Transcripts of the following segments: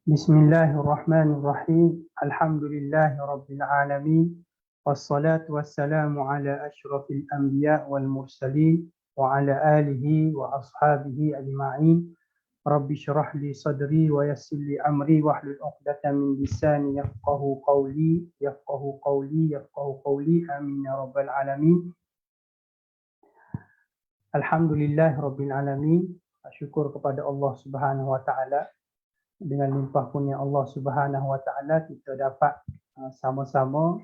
Bismillahirrahmanirrahim. Alhamdulillahirabbil alamin. Wassalatu wassalamu ala asyrafil anbiya wal mursalin wa ala alihi wa ashabihi ajma'in. Rabbi syrah li sadri wa yassir li amri wahlul 'uqdatam min lisani yafqahu qawli amin ya rabbal alamin. Alhamdulillahirabbil alamin. Syukur kepada Allah Subhanahu wa taala. Dengan limpah kurnia Allah Subhanahu wa taala kita dapat sama-sama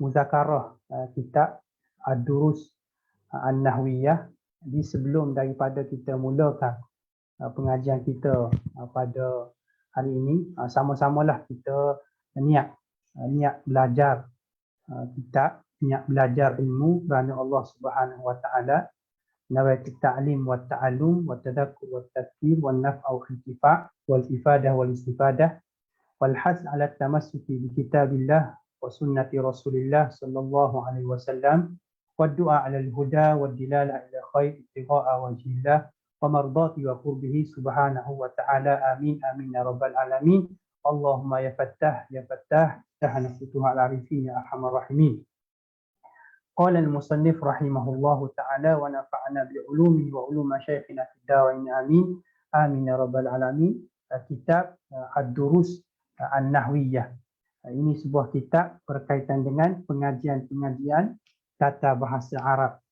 muzakarah kitab Ad-Durus An-Nahwiyah. Di sebelum daripada kita mulakan pengajian kita pada hari ini, sama-samalah kita niat belajar kitab, niat belajar ilmu kerana Allah Subhanahu wa taala. نويت التعليم والتعلم والتذكر والتذكير والنفع والانتفاع والإفادة والاستفادة والحث على التمسك بكتاب الله وسنة رسول الله صلى الله عليه وسلم والدعاء على الهدى والدلالة إلى خير ابتغاء وجه الله ومرضاته وقربه سبحانه وتعالى آمين آمين يا رب العالمين. اللهم يا فتاح افتحنا فتوح العارفين يا أرحم الراحمين. قال المصنف رحمه الله تعالى ونفعنا بعلومه وعلوم شيخنا في الدارين آمين آمين يا رب العالمين. Kitab Ad-Durus An-Nahwiyah. Ini sebuah kitab berkaitan dengan pengajian-pengajian tata bahasa Arab.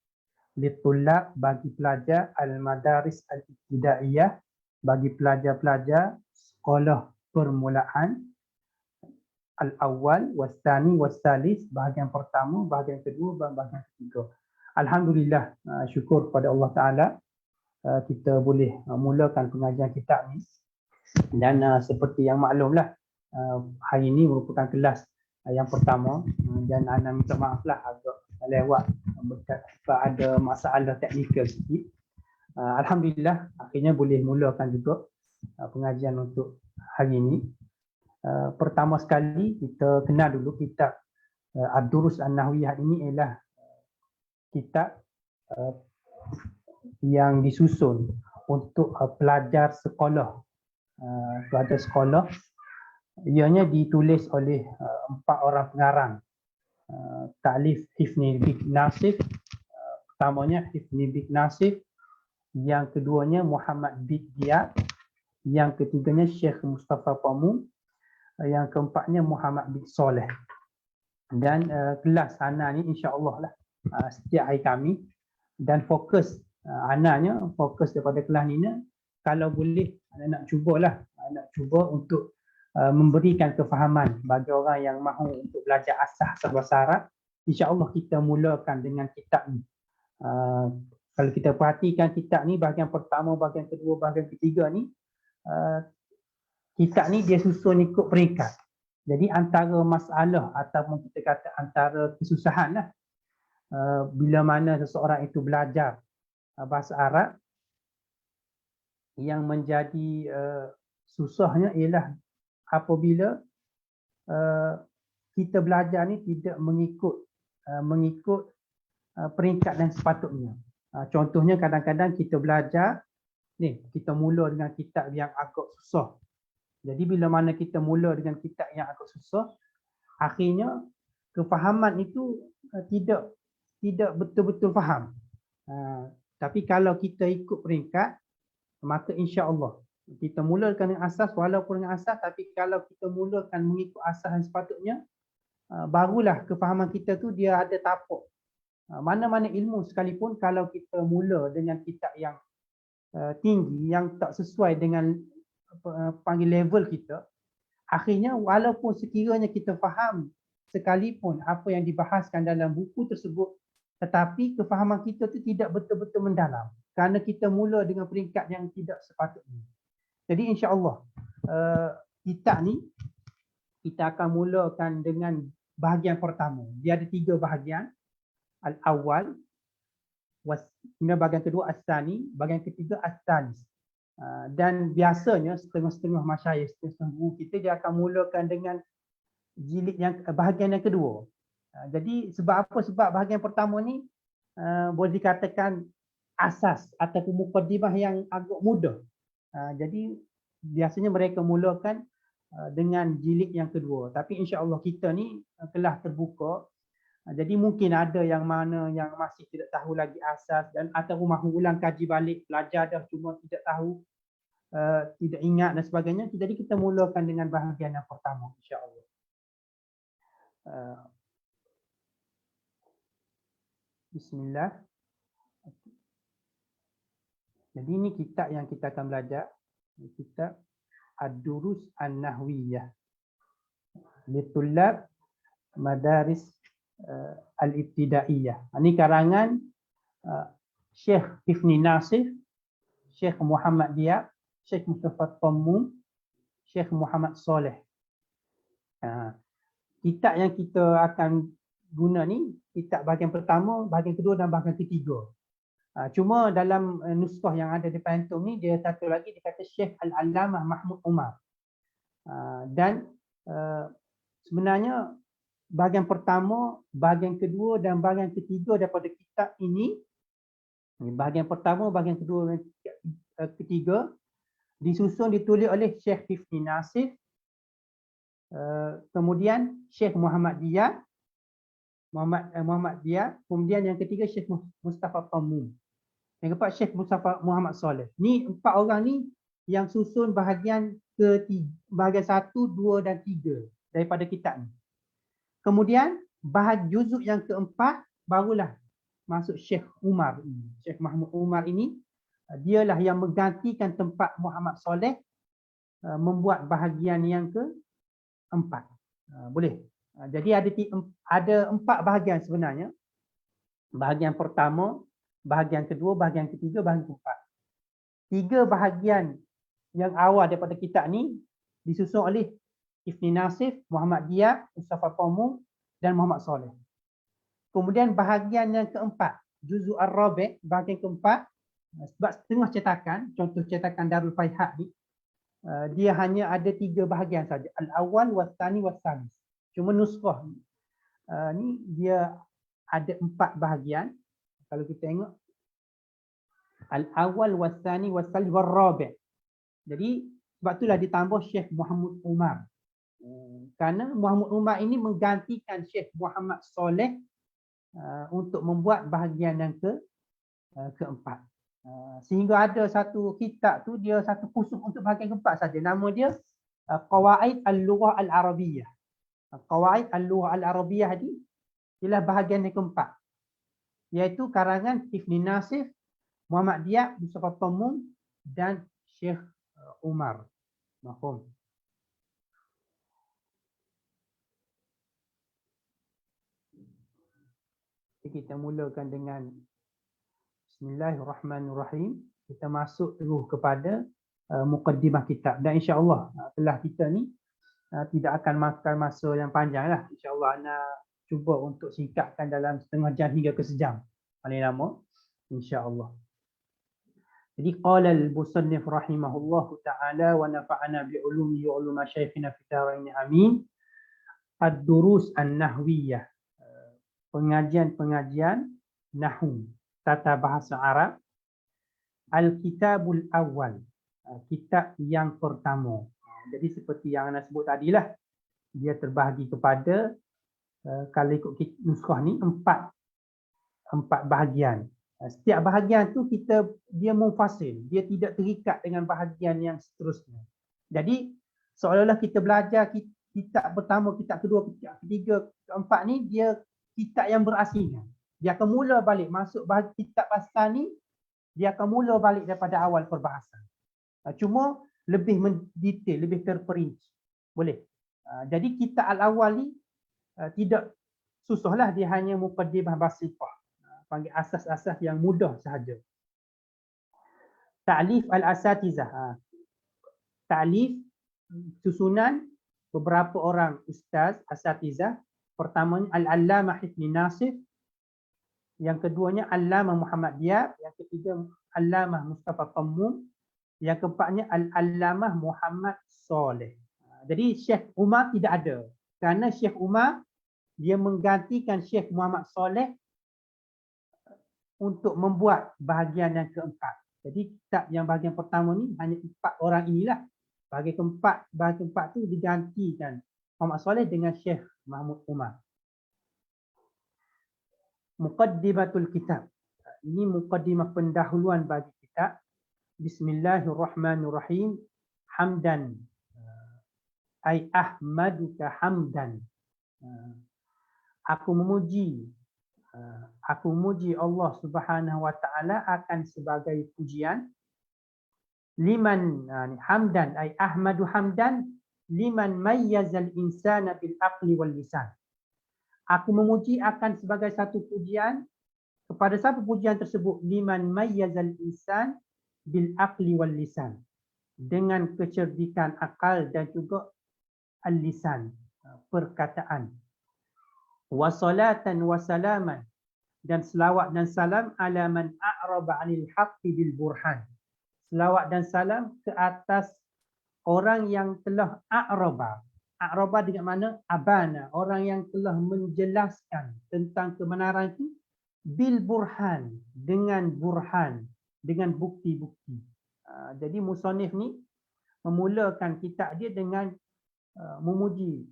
Litulab, bagi pelajar al-madaris al-ibtidaiyah, bagi pelajar-pelajar sekolah permulaan. Al-awwal, was-tsani, was-tsalis, bahagian pertama, bahagian kedua dan bahagian ketiga. Alhamdulillah, syukur kepada Allah Ta'ala kita boleh mulakan pengajian kitab ni. Dan seperti yang maklumlah, hari ini merupakan kelas yang pertama dan Ana minta maaflah agak lewat berkat ada masalah teknikal sikit. Alhamdulillah, akhirnya boleh mulakan juga pengajian untuk hari ini. Pertama sekali kita kenal dulu kitab Ad-Durus An-Nahwiyah. Ini ialah kitab yang disusun untuk pelajar sekolah. Ianya ditulis oleh 4 orang pengarang. Ta'lif Hifni bin Nasif, pertamanya Hifni bin Nasif, yang keduanya Muhammad bin Ziyad, yang ketiganya Syekh Mustafa Pamu, yang keempatnya Muhammad bin Saleh. Dan kelas Ana ni insya-Allah lah setiap hari kami, dan fokus Ana-nya, fokus daripada kelas ni kalau boleh Ana nak cuba untuk memberikan kefahaman bagi orang yang mahu untuk belajar asas bahasa Arab. Insya-Allah kita mulakan dengan kitab ni. Kalau kita perhatikan kitab ni, bahagian pertama, bahagian kedua, bahagian ketiga ni, kitab ni dia susun ikut peringkat. Jadi antara masalah ataupun kita kata antara kesusahan lah, bila mana seseorang itu belajar bahasa Arab, yang menjadi susahnya ialah apabila kita belajar ni tidak mengikut peringkat yang sepatutnya. Contohnya kadang-kadang kita belajar ni, kita mula dengan kitab yang agak susah. Jadi bila mana kita mula dengan kitab yang agak susah, akhirnya kefahaman itu tidak betul-betul faham. Tapi kalau kita ikut peringkat, maka insya-Allah kita mulakan dengan asas, walaupun dengan asas, tapi kalau kita mulakan mengikut asas yang sepatutnya, barulah kefahaman kita tu dia ada tapak. Mana-mana ilmu sekalipun, kalau kita mula dengan kitab yang tinggi, yang tak sesuai dengan panggil level kita, akhirnya walaupun sekiranya kita faham sekalipun apa yang dibahaskan dalam buku tersebut, tetapi kefahaman kita tu tidak betul-betul mendalam kerana kita mula dengan peringkat yang tidak sepatutnya. Jadi insya-Allah kitab ni kita akan mulakan dengan bahagian pertama. Dia ada 3 bahagian. Al-awwal, kemudian bahagian kedua as-tsani, bahagian ketiga as-tsalis. Dan biasanya setengah-setengah masyayikh, setengah guru kita dia akan mulakan dengan jilid yang bahagian yang kedua. Jadi sebab apa? Sebab bahagian pertama ni boleh dikatakan asas ataupun mukaddimah yang agak mudah. Jadi biasanya mereka mulakan dengan jilid yang kedua. Tapi insya-Allah kita ni telah terbuka. Jadi mungkin ada yang mana yang masih tidak tahu lagi asas dan atau mahu ulang kaji balik, belajar dah cuma tidak tahu, tidak ingat dan sebagainya. Jadi kita mulakan dengan bahagian yang pertama insya-Allah. Bismillah. Jadi ini kitab yang kita akan belajar. Kitab Ad-Durus An-Nahwiyah Litulab Madaris Al-Ibtidaiyah. Ini karangan Syekh Hifni Nasif, Syekh Muhammad Diab, Syekh Mustafa Tammum, Syekh Muhammad Soleh. Kitab yang kita akan guna ni, kitab bahagian pertama, bahagian kedua dan bahagian ketiga. Cuma dalam nuskah yang ada di Pantum ni, dia satu lagi dia kata Syekh Al-Allamah Mahmud Umar. Dan sebenarnya bahagian pertama, bahagian kedua dan bahagian ketiga daripada kitab ini, bahagian pertama, bahagian kedua dan ketiga disusun ditulis oleh Syekh Hifni Nasif, kemudian Syekh Muhammad Diab, kemudian yang ketiga Syekh Mustafa Tammum, yang keempat Syekh Mustafa Muhammad Soleh. Ni empat orang ni yang susun bahagian ketiga, bahagian 1, 2 dan 3 daripada kitab ni. Kemudian juzuk yang keempat barulah masuk Syekh Umar ini. Syekh Mahmud Umar ini dialah yang menggantikan tempat Muhammad Soleh membuat bahagian yang keempat. Boleh. Jadi ada 4 bahagian sebenarnya. Bahagian pertama, bahagian kedua, bahagian ketiga, bahagian keempat. 3 bahagian yang awal daripada kitab ni disusun oleh Hifni Nasif, Muhammad Diab, Mustafa Tammum dan Muhammad Soleh. Kemudian bahagian yang keempat, Juz'u Ar-Rabi', bahagian keempat, sebab setengah cetakan, contoh cetakan Darul Faihat ni, dia hanya ada 3 bahagian saja, Al-Awwal, Was-Tsani, Was-Tsalis. Cuma nuskah ni dia ada 4 bahagian. Kalau kita tengok Al-Awwal, Was-Tsani, Was-Tsalis, War-Rabi'. Jadi sebab itulah ditambah Syekh Muhammad Umar. Kerana Muhammad Umar ini menggantikan Syekh Muhammad Soleh untuk membuat bahagian yang keempat. Sehingga ada satu kitab tu dia satu khusus untuk bahagian keempat saja. Nama dia Qawaid Al-Lughah Al-Arabiyyah. Qawaid Al-Lughah Al-Arabiyyah ni ialah bahagian yang keempat. Iaitu karangan Hifni Nasif, Muhammad Diab, Mustafa Tammum dan Syekh Umar. Mahfum. Kita mulakan dengan Bismillahirrahmanirrahim. Kita masuk terus kepada mukaddimah kitab. Dan insya-Allah telah kita ni tidak akan makan masa yang panjang lah. InsyaAllah Ana cuba untuk singkatkan dalam setengah jam hingga ke sejam. Paling lama. InsyaAllah. Jadi qala al-musannif rahimahullahu ta'ala wa nafa'ana bi'ulumi wa uluma syaikhina fi darain amin. Ad-durus an-nahwiyah. Pengajian-pengajian nahwu, tata bahasa Arab. Al-kitabul awal. Kitab yang pertama. Jadi seperti yang Ana sebut tadilah, dia terbahagi kepada kalau ikut nuskah ni 4 bahagian. Setiap bahagian tu dia munfasil, dia tidak terikat dengan bahagian yang seterusnya. Jadi seolah-olah kita belajar kitab pertama, kitab kedua, kitab ketiga, keempat ni dia kitab yang berasingan. Dia akan mula balik masuk kitab asal ni, dia akan mula balik daripada awal perbahasan. Cuma lebih mendetail, lebih terperinci. Boleh. Jadi kitab al-awwal ni tidak susahlah, dia hanya muqaddimah basithah. Panggil asas-asas yang mudah sahaja. Ta'lif al-asatizah. Ta'lif susunan beberapa orang ustaz asatizah. Pertamanya Al-Allamah Hifni Nasif, Yang keduanya Allamah Muhammad Diab, yang ketiga Allamah Mustafa Qammum, yang keempatnya Al-Allamah Muhammad Soleh. Jadi Syekh Umar tidak ada. Kerana Syekh Umar dia menggantikan Syekh Muhammad Soleh untuk membuat bahagian yang keempat. Jadi kitab yang bahagian pertama ni hanya 4 orang inilah. Bahagian keempat tu digantikan Muhammad Soleh dengan Syekh Mahmud Umar. Muqaddimatul kitab. Ini muqaddimah pendahuluan bagi kitab. Bismillahirrahmanirrahim. Hamdan. Ay ahmaduka hamdan. Aku memuji Allah Subhanahu wa taala akan sebagai pujian. Liman hamdan ay ahmadu hamdan liman mayyazal insana bil aqli wal lisan. Aku memuji akan sebagai satu pujian kepada siapa pujian tersebut? Liman mayyazal insan bil aqli wal lisan. Dengan kecerdikan akal dan juga al-lisan, perkataan. Wa salatan wa salaman, dan selawat dan salam ala man a'raba 'anil haqqi bil burhan. Selawat dan salam ke atas orang yang telah a'raba. A'raba dengan mana? Abana, orang yang telah menjelaskan tentang kebenaran itu bil burhan, dengan bukti-bukti. Jadi musannif ni memulakan kitab dia dengan memuji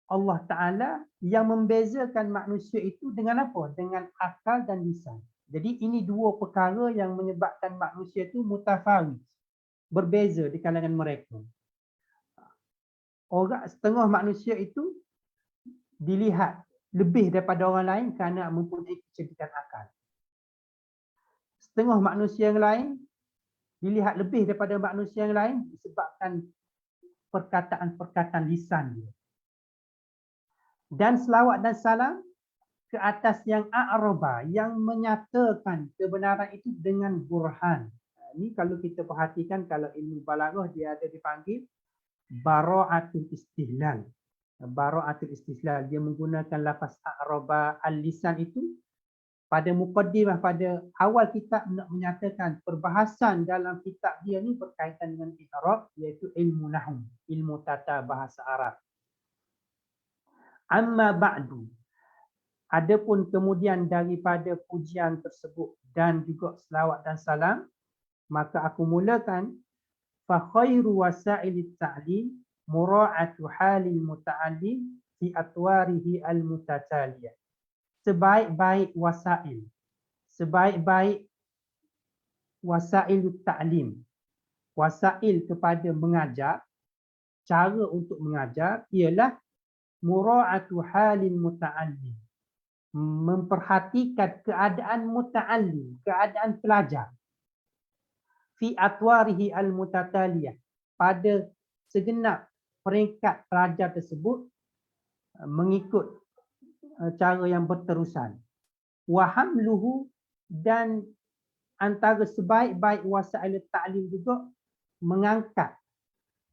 Allah Ta'ala yang membezakan manusia itu dengan apa? Dengan akal dan lisan. Jadi ini dua perkara yang menyebabkan manusia itu mutafawid, berbeza di kalangan mereka. Orang setengah manusia itu dilihat lebih daripada orang lain kerana mempunyai kecerdikan akal. Setengah manusia yang lain dilihat lebih daripada manusia yang lain disebabkan perkataan-perkataan lisan dia. Dan selawat dan salam ke atas yang a'raba, yang menyatakan kebenaran itu dengan burhan. Ini kalau kita perhatikan, kalau ilmu balaghah dia ada dipanggil bara'atul istihlal. Bara'atul istihlal, dia menggunakan lafaz a'raba al-lisan itu pada muqaddimah, pada awal kitab nak menyatakan perbahasan dalam kitab dia ni berkaitan dengan i'rab, iaitu ilmu nahwu, ilmu tata bahasa Arab. Amma ba'du. Adapun kemudian daripada pujian tersebut dan juga selawat dan salam, maka aku mulakan fa khairu wasailit ta'lim mura'atu halil muta'allim fi atwarihi al-mutataliyah. Sebaik-baik wasail, sebaik-baik wasail ta'lim, wasail kepada mengajar, cara untuk mengajar ialah mura'atu halil muta'allim, memperhatikan keadaan muta'allim, keadaan pelajar, fi atwarihi al-mutataliyah, pada segenap peringkat pelajar tersebut mengikut cara yang berterusan. Wa hamluhu, dan antara sebaik-baik wasail ta'lim juga mengangkat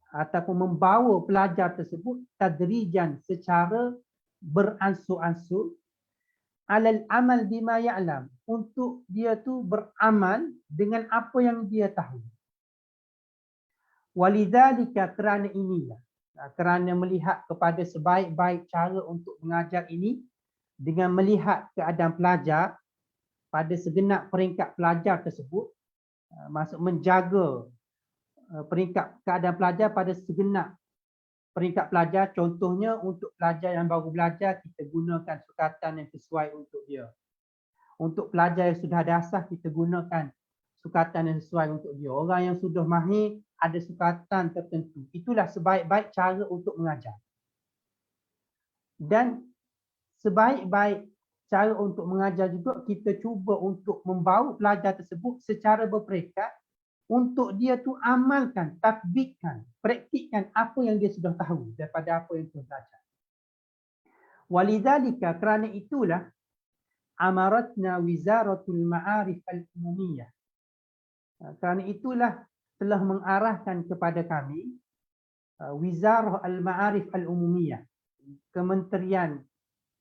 ataupun membawa pelajar tersebut tadrijan, secara beransur-ansur, alal amal bima ya'lam, untuk dia tu beramal dengan apa yang dia tahu. Walidzalika, kerana inilah, kerana melihat kepada sebaik-baik cara untuk mengajar ini dengan melihat keadaan pelajar pada segenap peringkat pelajar tersebut, maksud menjaga peringkat keadaan pelajar pada segenap peringkat pelajar. Contohnya untuk pelajar yang baru belajar, kita gunakan sukatan yang sesuai untuk dia. Untuk pelajar yang sudah dasar, kita gunakan sukatan yang sesuai untuk dia. Orang yang sudah mahir ada sukatan tertentu. Itulah sebaik-baik cara untuk mengajar. Dan sebaik-baik cara untuk mengajar juga, kita cuba untuk membawa pelajar tersebut secara berperingkat untuk dia tu amalkan, tatbikkan, praktikkan apa yang dia sudah tahu daripada apa yang dia belajar. Walidzalika, kerana itulah amaratna wizaratul ma'arif al-umumiyah. Kerana itulah telah mengarahkan kepada kami Wizarah al-Ma'arif al-Umumiyah, Kementerian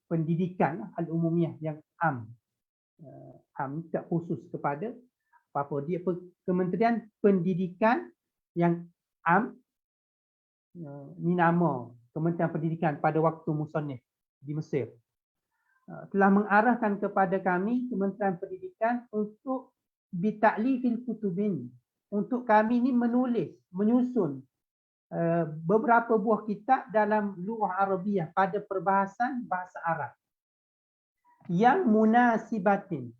Pendidikan al-Umumiyah yang am. tak khusus kepada apa dia Kementerian Pendidikan yang am, ni nama Kementerian Pendidikan pada waktu Musonif di Mesir, telah mengarahkan kepada kami Kementerian Pendidikan untuk bita'lifil kutubin, untuk kami ni menyusun beberapa buah kitab dalam lughah Arabiah pada perbahasan bahasa Arab yang munasibatin,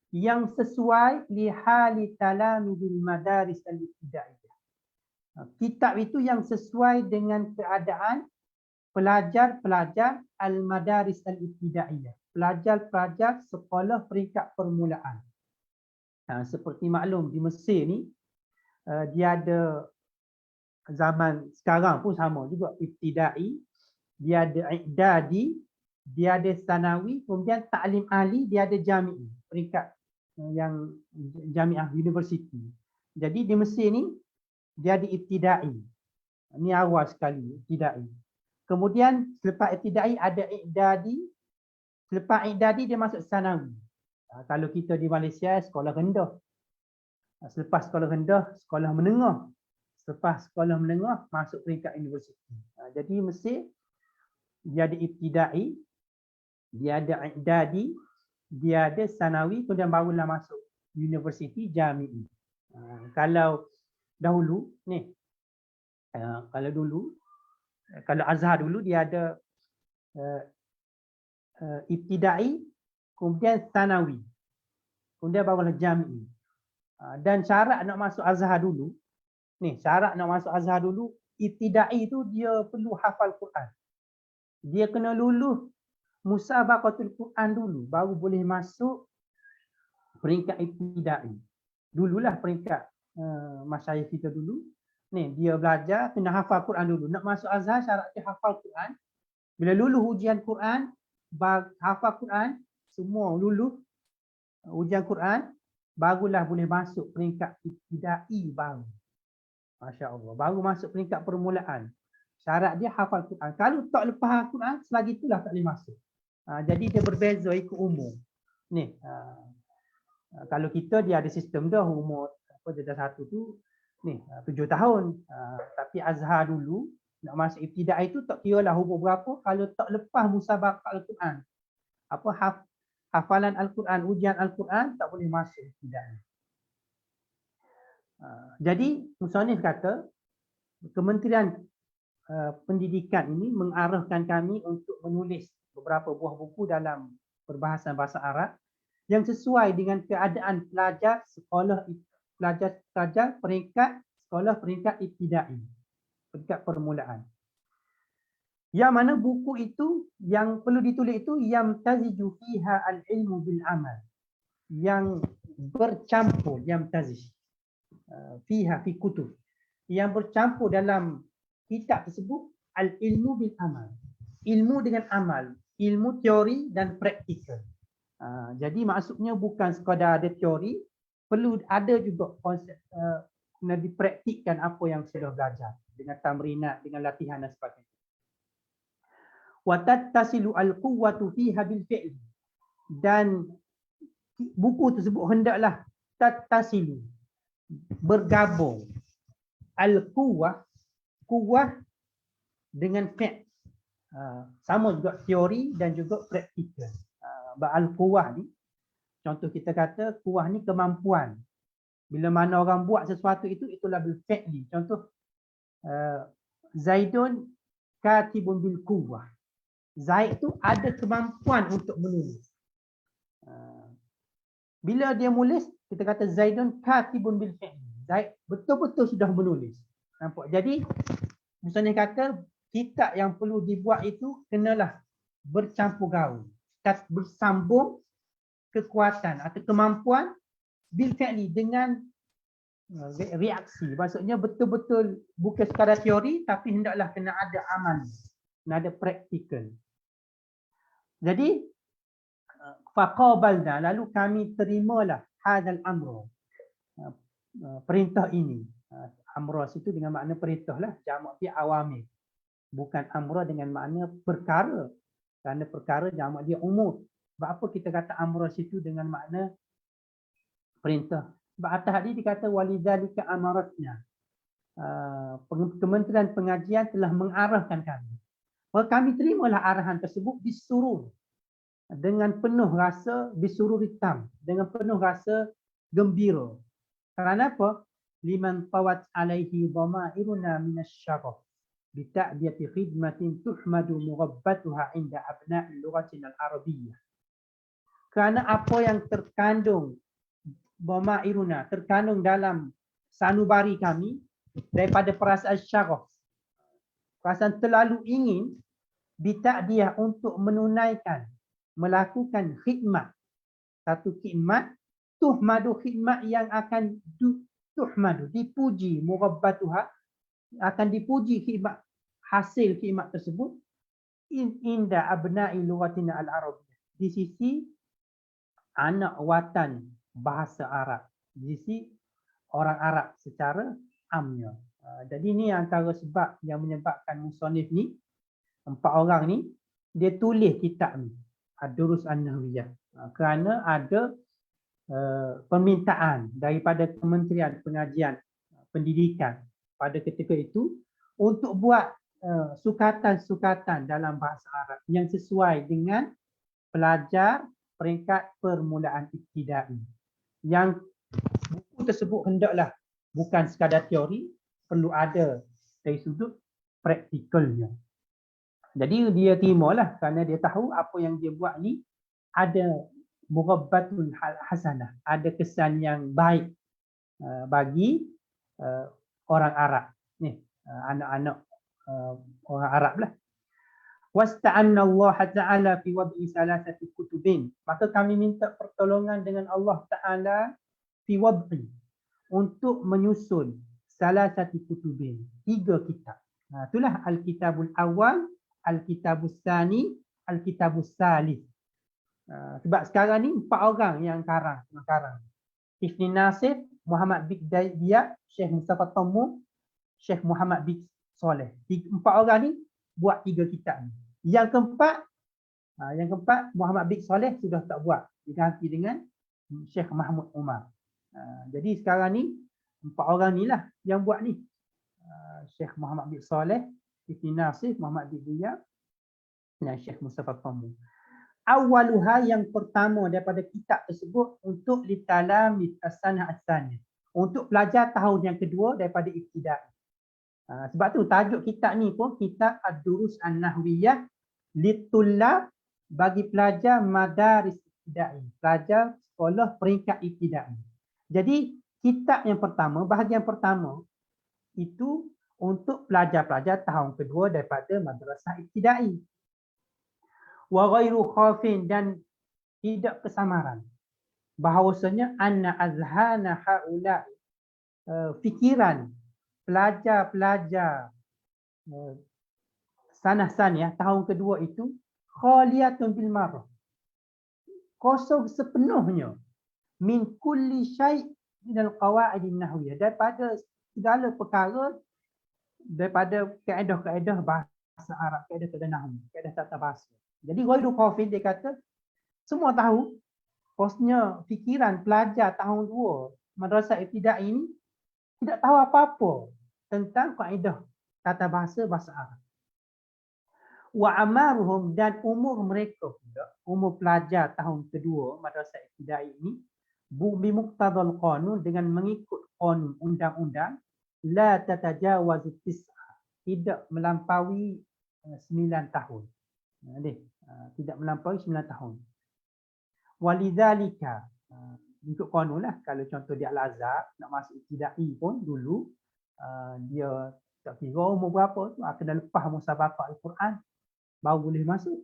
yang sesuai lihali talamidil madaris al-ibtidaiyah. Kitab itu yang sesuai dengan keadaan pelajar-pelajar al-madaris al-ibtidaiyah, pelajar-pelajar sekolah peringkat permulaan. Seperti maklum di Mesir ni, dia ada zaman sekarang pun sama juga, ibtidai, dia ada i'dadi, dia ada sanawi, kemudian ta'lim ahli, dia ada jami'i, peringkat yang jamiah universiti. Jadi di Mesir ni dia ada ibtidai. Ini awal sekali ibtidai. Kemudian selepas ibtidai ada i'dadi. Selepas i'dadi dia masuk sanawi. Kalau kita di Malaysia sekolah rendah. Selepas sekolah rendah, sekolah menengah. Selepas sekolah menengah masuk peringkat universiti. Jadi Mesir dia ada ibtidai, dia ada i'dadi, dia ada sanawi, kemudian barulah masuk universiti jami'i. Kalau dahulu ni, kalau Azhar dulu dia ada ibtidai, kemudian sanawi, kemudian barulah jami'i. Dan syarat nak masuk Azhar dulu, ibtidai tu dia perlu hafal Quran. Dia kena lulus musabaqatul Quran dulu, baru boleh masuk peringkat ibtidai. Dululah peringkat masyayikh kita dulu. Ni dia belajar kena hafal Quran dulu. Nak masuk Azhar syarat dia hafal Quran. Bila lulus ujian Quran, hafal Quran, semua lulus ujian Quran, barulah boleh masuk peringkat ibtidai baru. Masya-Allah, baru masuk peringkat permulaan. Syarat dia hafal Quran. Kalau tak lepas Quran, selagi itulah tak boleh masuk. Jadi dia berbeza ikut umur. Ni, kalau kita dia ada sistem dah umur darjah 1 tu ni 7 tahun. Tapi Azhar dulu nak masuk ibtidai itu tak kira lah umur berapa, kalau tak lepas musabaqah Al-Quran, hafalan Al-Quran, ujian Al-Quran, tak boleh masuk ibtidai. Jadi musannif kata Kementerian Pendidikan ini mengarahkan kami untuk menulis beberapa buah buku dalam perbahasan bahasa Arab yang sesuai dengan keadaan pelajar peringkat sekolah peringkat ibtidai, peringkat permulaan. Yang mana buku itu yang perlu ditulis itu yang taziju fiha al-ilmu bil amal, yang bercampur, yang tazij fiha fi kutub, yang bercampur dalam kitab tersebut al-ilmu bil amal, ilmu dengan amal, ilmu teori dan praktikal. Jadi maksudnya bukan sekadar ada teori, perlu ada juga konsep kena dipraktikkan apa yang sudah belajar dengan tamrinat, dengan latihan dan sebagainya. Wa tattasilu al-quwwatu fiha bil fi'l, dan buku tersebut hendaklah tattasilu, bergabung, al-quwwah, kuwah dengan fi'l. Sama juga teori dan juga praktikal. Al-quwah ni, contoh kita kata kuwah ni kemampuan. Bila mana orang buat sesuatu itu, itulah bil fi'li. Contoh Zaidun katibun bil quwwah. Zaid tu ada kemampuan untuk menulis. Bila dia menulis, kita kata Zaidun katibun bil fi'li. Zaid betul-betul sudah menulis. Nampak? Jadi misalnya kata kitab yang perlu dibuat itu kenalah bercampur gaul, bersambung kekuatan atau kemampuan bil fi'li, dengan reaksi. Maksudnya betul-betul bukan sekadar teori, tapi hendaklah kena ada amal, kena ada praktikal. Jadi faqabalna, lalu kami terimalah hadzal amru, perintah ini. Amra itu dengan makna perintah lah, jamak dia awamir. Bukan amra dengan makna perkara, kerana perkara jamak dia umur. Sebab apa kita kata amra situ dengan makna perintah? Sebab atas tadi dikata walidzalika amaratna. Kementerian Pengajian telah mengarahkan kami. Maka kami terimalah arahan tersebut disuruh dengan penuh rasa disuruh hitam, dengan penuh rasa gembira. Kerana apa? Liman tawat alaihi dhamairuna minasyaraf bita'diyati khidmatin tuhmadu mughabbatuha inda abna'i lughatina al-arabiyyah. Kerana apa yang terkandung dhamairuna, terkandung dalam sanubari kami daripada perasaan syaraf, perasaan terlalu ingin bita'diyah untuk menunaikan, melakukan khidmat, satu khidmat, tuhmadu khidmat yang akan tuhmadu, dipuji, mughabbatuha, akan dipuji khidmat, hasil khidmat tersebut inda abna'i lughatina al-arabiyyah, di sisi anak watan bahasa Arab, di sisi orang Arab secara amnya. Jadi ni antara sebab yang menyebabkan musannif ni, 4 orang ni, dia tulis kitab ni, Ad-Durus An-Nahwiyah, kerana ada permintaan daripada Kementerian Pengajian Pendidikan pada ketika itu untuk buat sukatan-sukatan dalam bahasa Arab yang sesuai dengan pelajar peringkat permulaan ibtidai. Yang buku tersebut hendaklah bukan sekadar teori, perlu ada dari sudut praktikalnya. Jadi dia terimalah kerana dia tahu apa yang dia buat ni ada mughabbatul hasanah, ada kesan yang baik bagi orang Arab ni, anak-anak orang Arab lah. Wasta'anna Allah Ta'ala fi wad'i salasati kutubin, maka kami minta pertolongan dengan Allah Ta'ala fi wad'i, untuk menyusun salasati kutubin, 3 kitab. Itulah Al-Kitabul Awal, Al-Kitabus Tsani, Al-Kitabus Tsalits. Sebab sekarang ni 4 orang yang karang. Hifni Nasir, Muhammad bin Diyah, Syekh Mustafa Tammu, Syekh Muhammad bin Saleh. 4 orang ni buat 3 kitab ni. Yang keempat Muhammad bin Saleh sudah tak buat, diganti dengan Syekh Mahmud Umar. Jadi sekarang ni 4 orang ni lah yang buat ni. Syekh Muhammad bin Saleh, Hifni Nasir, Muhammad bin Diyah dan Syekh Mustafa Tammu. Awaluha, yang pertama daripada kitab tersebut, untuk litalamid as-sanah as-saniyah, untuk pelajar tahun yang kedua daripada ibtidai. Sebab tu tajuk kitab ni pun kitab Ad-Durus An-Nahwiyah litullab, bagi pelajar madaris ibtidai, pelajar sekolah peringkat ibtidai. Jadi kitab yang pertama, bahagian pertama itu untuk pelajar-pelajar tahun kedua daripada madrasah ibtidai. Wa ghairu khafin, dan tidak kesamaran bahawasanya anna azhana haula, fikiran pelajar-pelajar sanah-saniyah tahun kedua itu khaliyatun bil marah, kosong sepenuhnya, min kulli syai' minal qawaid an-nahwiyah, daripada segala perkara, daripada kaedah-kaedah bahasa Arab, kaedah-kaedah nahwu, kaedah tata bahasa. Jadi ghairu khafin, dia kata semua tahu, kosnya fikiran pelajar tahun 2 madrasah ibtidai ini tidak tahu apa-apa tentang kaedah tata bahasa Arab. Wa amaruhum, dan umur mereka pula, umur pelajar tahun kedua madrasah ibtidai ini, bi muqtadal qanun, dengan mengikut qanun undang-undang, la tatajawazu 9, tidak melampaui 9 tahun. Tidak melampaui 9 tahun. Walidzalika, untuk qanun lah, kalau contoh di Al-Azhar nak masuk ibtidai pun dulu, dia tak kira umur berapa tu, kena lepas musabaqah Al-Quran baru boleh masuk.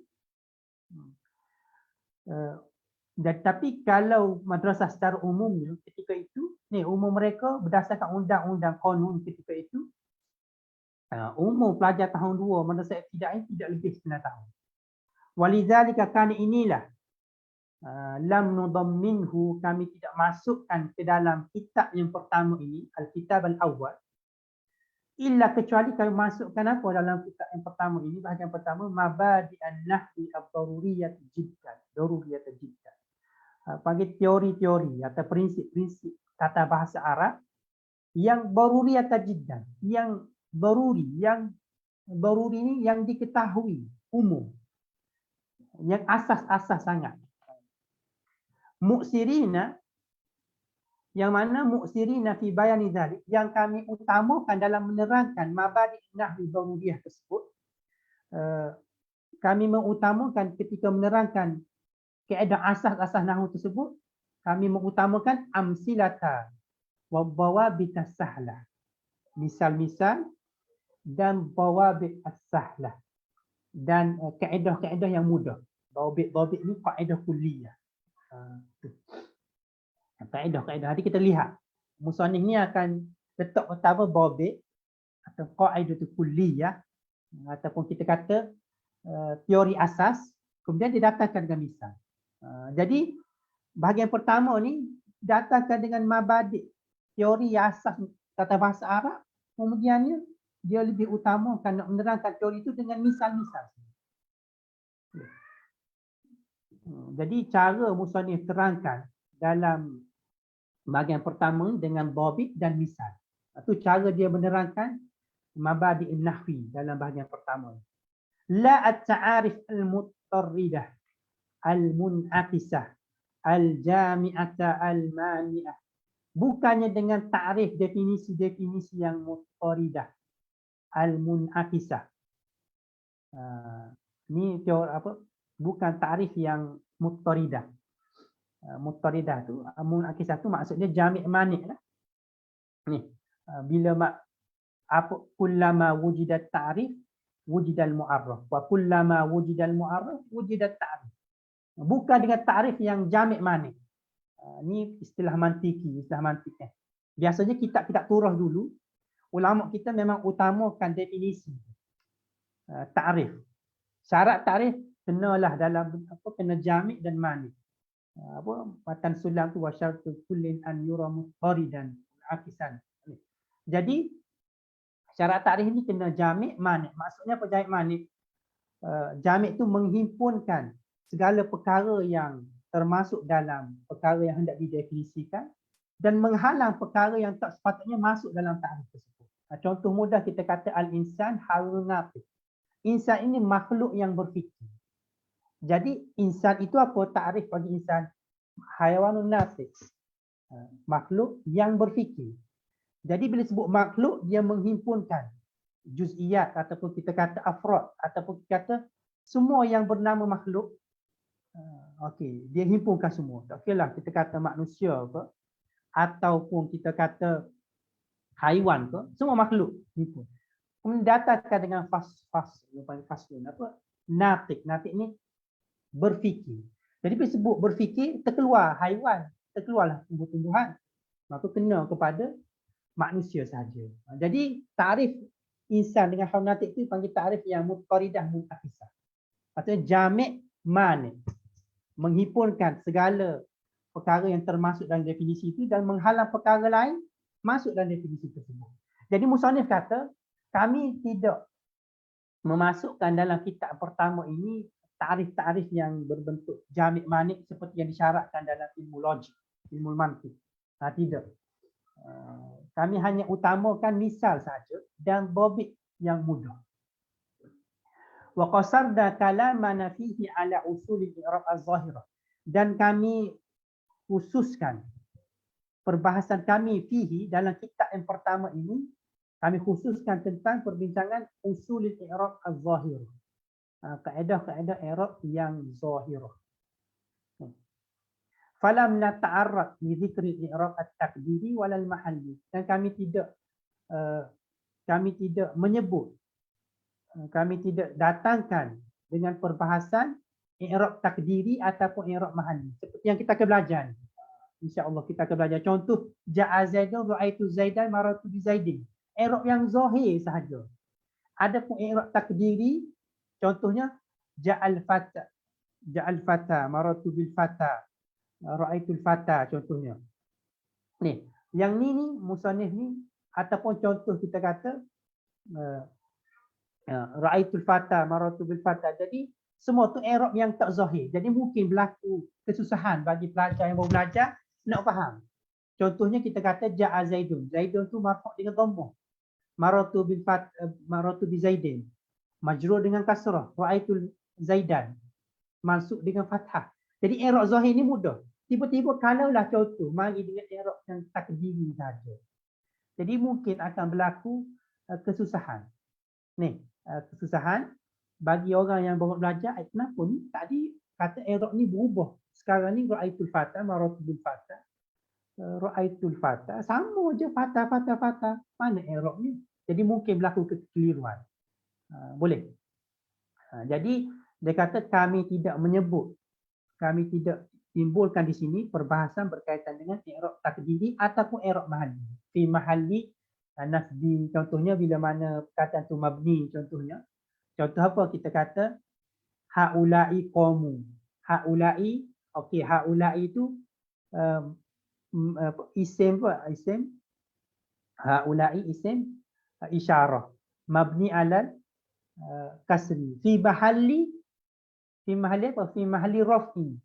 Dan tapi kalau madrasah secara umumnya ketika itu, ni umur mereka berdasarkan undang-undang qanun ketika itu, umur pelajar tahun 2 madrasah ibtidai tidak lebih 9 tahun. Walidzalika, kan inilah lam nudamminhu, kami tidak masukkan ke dalam kitab yang pertama ini, Al-Kitab Al-Awwal, illa kecuali kami masukkan apa dalam kitab yang pertama ini, bahagian pertama, mabadi an-nahwi ad-daruriyat jiddan, daruriyat panggil teori-teori atau prinsip-prinsip tata bahasa Arab yang daruriyatan jiddan, yang daruri ni yang diketahui umum, yang asas-asas sangat. Mu'sirina, yang mana mu'sirina fi bayani dzalik, yang kami utamakan dalam menerangkan mabadi' nahwi daruriyah tersebut. Kami mengutamakan ketika menerangkan kaedah asas-asas nahwu tersebut, kami mengutamakan amsilata wa dawabit as-sahlah. Misal-misal dan dawabit as-sahlah. Dan kaedah-kaedah yang mudah. Dawabit ni kaedah kulliyah. Kaedah-kaedah. Nanti kita lihat. Musannif ni akan letak pertama dawabit atau kaedah kulliyah, ataupun kita kata teori asas, kemudian didatangkan dengan misal. Jadi bahagian pertama ni datangkan dengan mabadi' teori asas tata bahasa Arab, kemudiannya dia lebih utamakan nak menerangkan teori itu dengan misal-misal. Jadi cara musannif terangkan dalam bahagian pertama dengan dhabit dan misal. Itu cara dia menerangkan mabadi' nahwi dalam bahagian pertama. La at-ta'arif al-mutarridah al-munaqisah al-jami'ata al-mani'ah. Bukannya dengan takrif definisi-definisi yang mutarridah al-munaqisah. Ni teori apa? Bukan takrif yang mutarridah. Mutarridah tu, munaqisah tu maksudnya jami' mani' lah. Ni bila apa kullama wujidat ta'rif wujidal mu'arraf wa kullama wujidal mu'arraf wujidat ta'rif. Bukan dengan ta'rif yang jami' mani'. Ni istilah mantiki, istilah mantik. Biasanya kitab-kitab turah dulu, ulama kita memang utamakan definisi ta'rif. Syarat ta'rif kenalah dalam apa, kena jami' dan mani'. Apa matan sulam tu wasyartu kullin an yura muqaridan akisan. Jadi syarat ta'rif ni kena jami' mani'. Maksudnya apa jami' mani'? Jami' tu menghimpunkan segala perkara yang termasuk dalam perkara yang hendak didefinisikan dan menghalang perkara yang tak sepatutnya masuk dalam ta'rif tersebut. Contoh mudah kita kata al-insan hayrun natiq. Insan ini makhluk yang berfikir. Jadi insan itu apa ta'rif bagi insan? Hayawanun natiq. Makhluk yang berfikir. Jadi bila sebut makhluk, dia menghimpunkan juz'iyat ataupun kita kata afrad ataupun kita kata semua yang bernama makhluk. Okey, dia himpunkan semua. Tak kira lah kita kata manusia ke ataupun kita kata haiwan ke, semua makhluk himpun. Kemudian datangkan dengan faslun apa? Natiq. Natiq ni berfikir. Jadi bila sebut berfikir, terkeluar haiwan, terkeluarlah tumbuh-tumbuhan. Maka kena kepada manusia saja. Jadi takrif insan dengan hayawan natiq itu panggil takrif yang mutarridah munaqisah. Maksudnya jami' mani', menghimpunkan segala perkara yang termasuk dalam definisi itu dan menghalang perkara lain masuk dalam definisi tersebut. Jadi musannif kata, kami tidak memasukkan dalam kitab pertama ini takrif-takrif yang berbentuk jami' mani' seperti yang disyaratkan dalam ilmu logik, ilmu mantik. Tidak. Kami hanya utamakan misal saja dan dhabit yang mudah. Wa qasarna kalamana fihi ala usul al-i'rab az-zahirah. Dan kami khususkan perbahasan kami fihi dalam kitab yang pertama ini, kami khususkan tentang perbincangan usul al-i'rab az-zahirah. Kaedah-kaedah i'rab yang zahirah. Falam nata'arrad li dzikri i'rab at-taqdiri wal mahalli. Dan kami tidak menyebut, kami tidak datangkan dengan perbahasan i'rab takdiri ataupun i'rab mahalli seperti yang kita akan belajar. Insya-Allah kita akan belajar contoh ja'a zaidun ra'aitu zaidan marartu bi zaidin. I'rab yang zahir sahaja. Adapun i'rab takdiri contohnya ja'al fata marartu bil fata ra'aitul fata contohnya. Ni, yang ni musannif ni ataupun contoh kita kata ra'aitul fata marartu bil fata. Jadi Semua tu i'rab yang tak zahir. Jadi mungkin berlaku kesusahan bagi pelajar yang baru belajar nak faham. Contohnya kita kata ja'a Zaidun. Zaidun tu marfu' dengan dhammah. Maratu bi Zaidin. Majrur dengan kasrah. Ra'aitul Zaidan. Masuk dengan fathah. Jadi i'rab zahir ni mudah. Tiba-tiba kalaulah contoh mari dengan i'rab yang takdiri saja. Jadi mungkin akan berlaku kesusahan. Ni, kesusahan bagi orang yang baru belajar, kenapa ni? Tadi kata i'rab ni berubah. Sekarang ni ra'aitul fatah, maratu bil fatah. Ra'aitul fatah sama je fatah. Mana i'rab ni? Jadi mungkin berlaku kekeliruan. Boleh. Jadi dia kata kami tidak menyebut, kami tidak timbulkan di sini perbahasan berkaitan dengan i'rab takdiri ataupun i'rab mahalli. Fi mahalli nasbi, contohnya bila mana perkataan tu mabni, contohnya. Contoh apa? Kita kata haula'i qaumu. Haula'i, okey, haula'i itu isim apa? Isim. Haula'i isim isyarah. Mabni alal kasri. Fi mahalli apa? Fi mahalli raf'i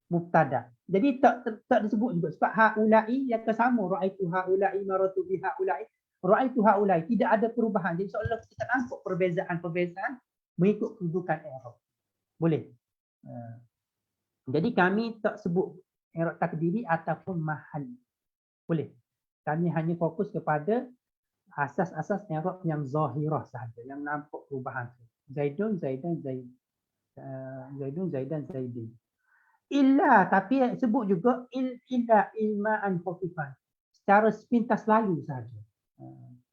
mubtada. Jadi tak disebut juga sebab haula'i yang sama, ra'aitu haula'i maratu bi haula'i. Ra'aitu haula'i tidak ada perubahan. Jadi seolah kita nampak perbezaan mengikut kedudukan i'rab. Boleh. Jadi kami tak sebut i'rab takdiri ataupun mahalli. Boleh. Kami hanya fokus kepada asas-asas i'rab yang zahirah sahaja, yang nampak perubahan. Zaidun, Zaidan, Zaid. Zaidun, Zaidan, Zaidin. Illa, tapi sebut juga illa ilma'an khafifan. Secara sepintas lalu sahaja.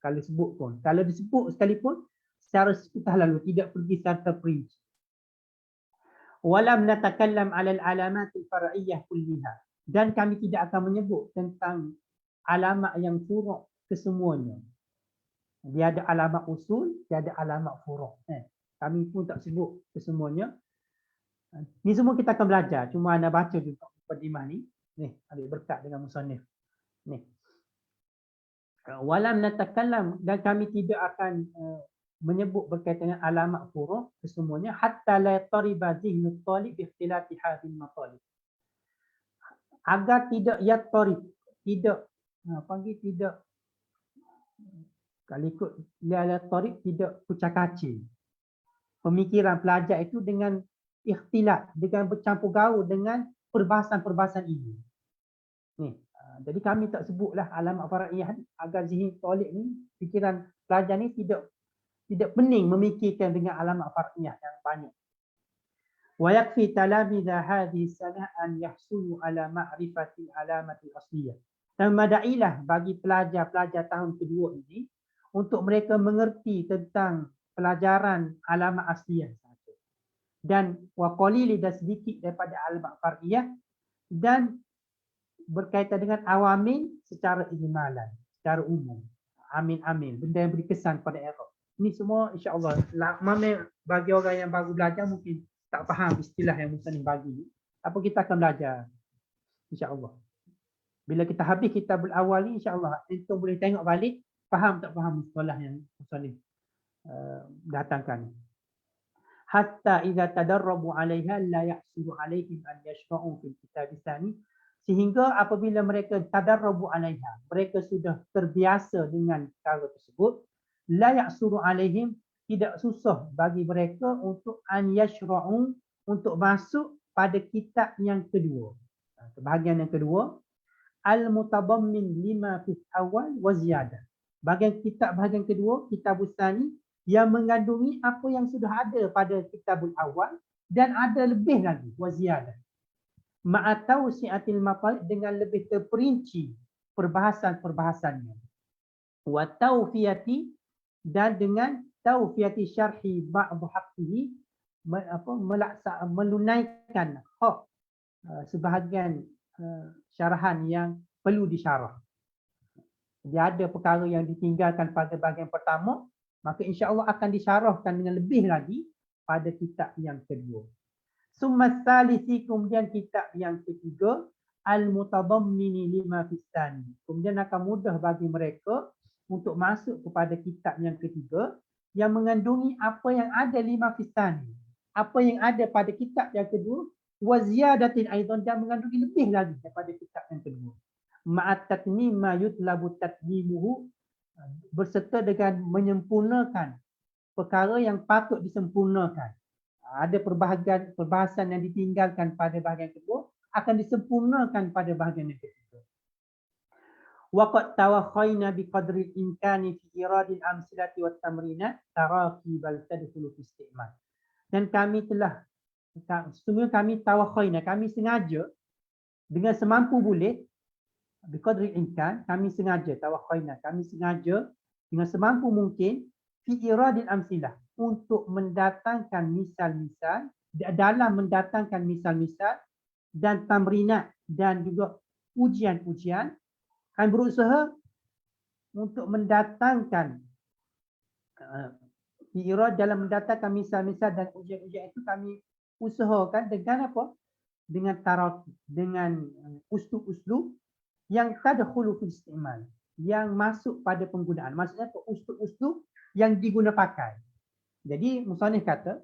Kalau sebut pun. Kalau disebut sekalipun, secara sepintas lalu, tidak pergi serta perinci. Walam natakallam alal alamatil far'iyyah kulliha. Dan kami tidak akan menyebut tentang alamat yang furu' kesemuanya. Dia ada alamat usul, dia ada alamat furu'. Kami pun tak sebut kesemuanya. Ni semua kita akan belajar. Cuma anda baca juga mukadimah ni. Ni, ambil berkat dengan musannif. Ni. Walam natakallam, dan kami tidak akan menyebut berkaitan dengan alamat furu' kesemuanya hatta la tariba zihnut talib bi ikhtilafi hadhihi matalib. Agar tidak yattarib, tidak tidak kalau ikut la tarib, tidak kucak-kacir pemikiran pelajar itu dengan ikhtilaf, dengan bercampur gaul dengan perbahasan-perbahasan ini. Ni, jadi kami tak sebutlah alamat far'iyah agar zihin talib ni, fikiran pelajar ni tidak pening memikirkan dengan alamat far'iyah yang banyak. Wa yakfi talabidha hadhihi sanah an yahsulu ala ma'rifati alamatil asliyah. Dan madailah bagi pelajar-pelajar tahun kedua ini untuk mereka mengerti tentang pelajaran alamat asliyah saja. Dan wa qalili, dan sedikit daripada alamat far'iyah, dan berkaitan dengan awamin secara ijmalan, secara umum. Amin, benda yang beri kesan pada i'rab. Ini semua insya-Allah bagi orang yang baru belajar mungkin tak faham istilah yang musannif bagi ni. Apa kita akan belajar insya-Allah. Bila kita habis kitabul awal ni insya-Allah kita boleh tengok balik faham tak faham istilah yang musannif datangkan. Hatta idza tadarrabu 'alaiha la yahsulu 'alaihim an yashra'u fil kitab tsani, sehingga apabila mereka tadarrabu 'alaiha, mereka sudah terbiasa dengan perkara tersebut, la ya'suru 'alaihim, tidak susah bagi mereka untuk an yashra'u, untuk masuk pada kitab yang kedua. Bahagian yang kedua, al-mutadammin lima fi awal wa ziyadah. Bahagian kedua, kitabus tsani, yang mengandungi apa yang sudah ada pada kitabul awal dan ada lebih lagi, wa ziyadah. Ma'atau si'atil maqal, dengan lebih terperinci perbahasan-perbahasannya. Wa tawfiyati, dan dengan tawfiyati syarhi ba'd haqqihi, menunaikan hak sebahagian syarahan yang perlu disyarah. Dia ada perkara yang ditinggalkan pada bahagian pertama, maka insya-Allah akan disyarahkan dengan lebih lagi pada kitab yang kedua. Summa tsalisi, kemudian kitab yang ketiga, al-mutadammini lima fis tsani. Kemudian akan mudah bagi mereka untuk masuk kepada kitab yang ketiga yang mengandungi apa yang ada lima fis tsani. apa yang ada pada kitab yang kedua, wa ziyadatin aidan, dan mengandungi lebih lagi daripada kitab yang kedua. Ma'at tatmim ma yutlabu tatmimuhu, berserta dengan menyempurnakan perkara yang patut disempurnakan. Ada perbahasan yang ditinggalkan pada bahagian kedua akan disempurnakan pada bahagian yang ketiga. Waqad tawakhayna biqadri imkani fi iradil amsilati wat tamrinat taraqi bal tadkhulu fi istimal. Dan kami telah, sesungguhnya kami tawakhayna, kami sengaja dengan semampu boleh, biqadri imkan, kami sengaja, tawakhayna, kami sengaja dengan semampu mungkin fi iradil amsilah, untuk mendatangkan misal-misal, dalam mendatangkan misal-misal dan tamrinat dan juga ujian-ujian. Kami berusaha untuk mendatangkan irad, dalam mendatangkan misal-misal dan ujian-ujian itu kami usahakan dengan apa? Dengan taraki, dengan uslub-uslub yang tadkhulu fi istimal, yang masuk pada penggunaan. Maksudnya uslub-uslub yang diguna pakai. Jadi musannif kata,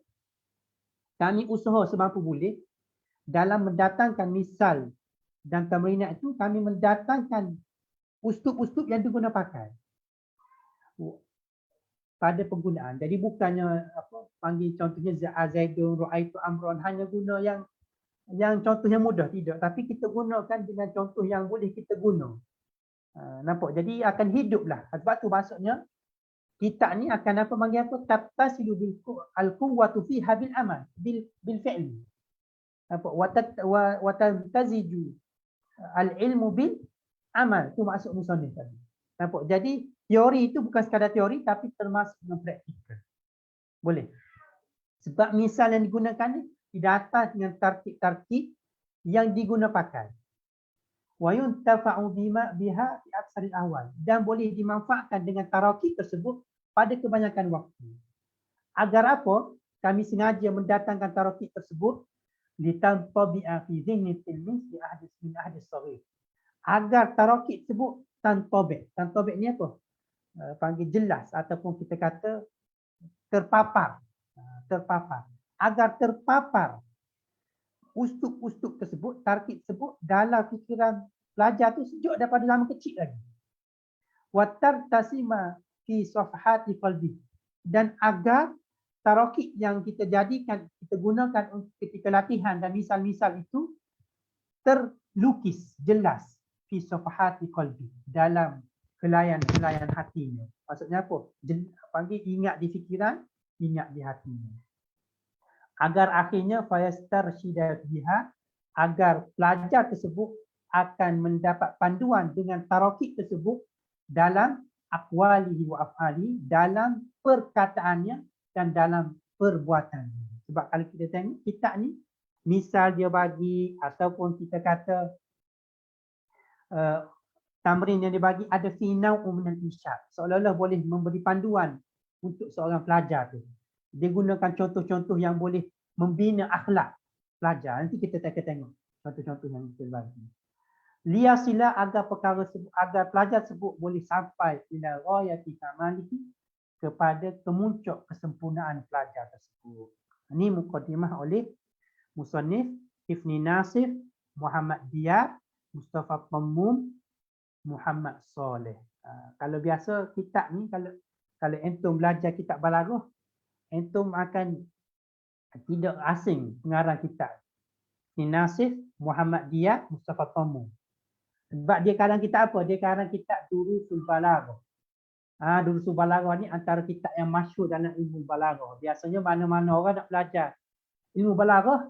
kami usaha semampu boleh dalam mendatangkan misal dan tamrinat itu, kami mendatangkan uslub-uslub yang diguna pakai pada penggunaan. Jadi bukannya apa panggil contohnya Zaidun, Ra'aitu Amron, hanya guna yang contoh yang mudah, tidak, tapi kita gunakan dengan contoh yang boleh kita guna. Nampak? Jadi akan hiduplah. Sebab tu maksudnya kita ni akan apa panggil apa? Tattasilu bil al-quwwatu fi habil amal bil fi'li. Nampak? Wa taziju al-ilmu bil amal. Itu maksud musannif tadi. Nampak? Jadi teori itu bukan sekadar teori, tapi termasuk dengan praktikal. Boleh. Sebab misal yang digunakan ni didatang dengan tartib-tartib yang diguna pakai. Wa yuntafa'u biha fi aksaril awal, dan boleh dimanfaatkan dengan tarakib tersebut pada kebanyakan waktu. Agar apa? Kami sengaja mendatangkan tarakib tersebut litantabi'a fi dhihni tilmiz li ahadis min ahadis saghir. Agar tarakib tersebut tantabik. Tantabik ni apa? Panggil jelas ataupun kita kata terpapar. Terpapar. Agar terpapar uslub-uslub tersebut, tarkib tersebut dalam fikiran pelajar tu sejak daripada zaman kecil lagi. Wa tartasima fi safhati qalbi, dan agar tarakib yang kita jadikan, kita gunakan ketika latihan dan misal-misal itu terlukis jelas fi safhati qalbi, dalam kelayan-kelayan hatinya. Maksudnya apa? Panggil ingat di fikiran, ingat di hatinya. Agar akhirnya fayastarsyida biha, agar pelajar tersebut akan mendapat panduan dengan tarakib tersebut dalam aqwalihi wa af'ali, dalam perkataannya dan dalam perbuatannya. Sebab kalau kita tengok kitab ni, misal dia bagi ataupun kita kata tamrin yang dibagi ada fi naw'un minal irsyad, seolah-olah boleh memberi panduan untuk seorang pelajar tu. Dia gunakan contoh-contoh yang boleh membina akhlak pelajar. Nanti kita akan tengok contoh-contoh yang kita bagi. Liyasila, agar perkara sebut, agar pelajar sebut boleh sampai ila ghayati kamalihi, kepada kemuncak kesempurnaan pelajar tersebut. Ini mukadimah oleh musannif Hifni Nasif, Muhammad Diyar, Mustafa Tammum, Muhammad Saleh. Kalau biasa kitab ni, kalau entum belajar kitab balaghah, entum akan tidak asing pengarang kitab. Hifni Nasif, Muhammad Diyar, Mustafa Tammum. Sebab dia karang kitab apa? Dia karang kitab Durusul Balaghah. Durusul Balaghah ni antara kitab yang masyhur dalam ilmu balaghah. Biasanya mana-mana orang nak belajar ilmu balaghah,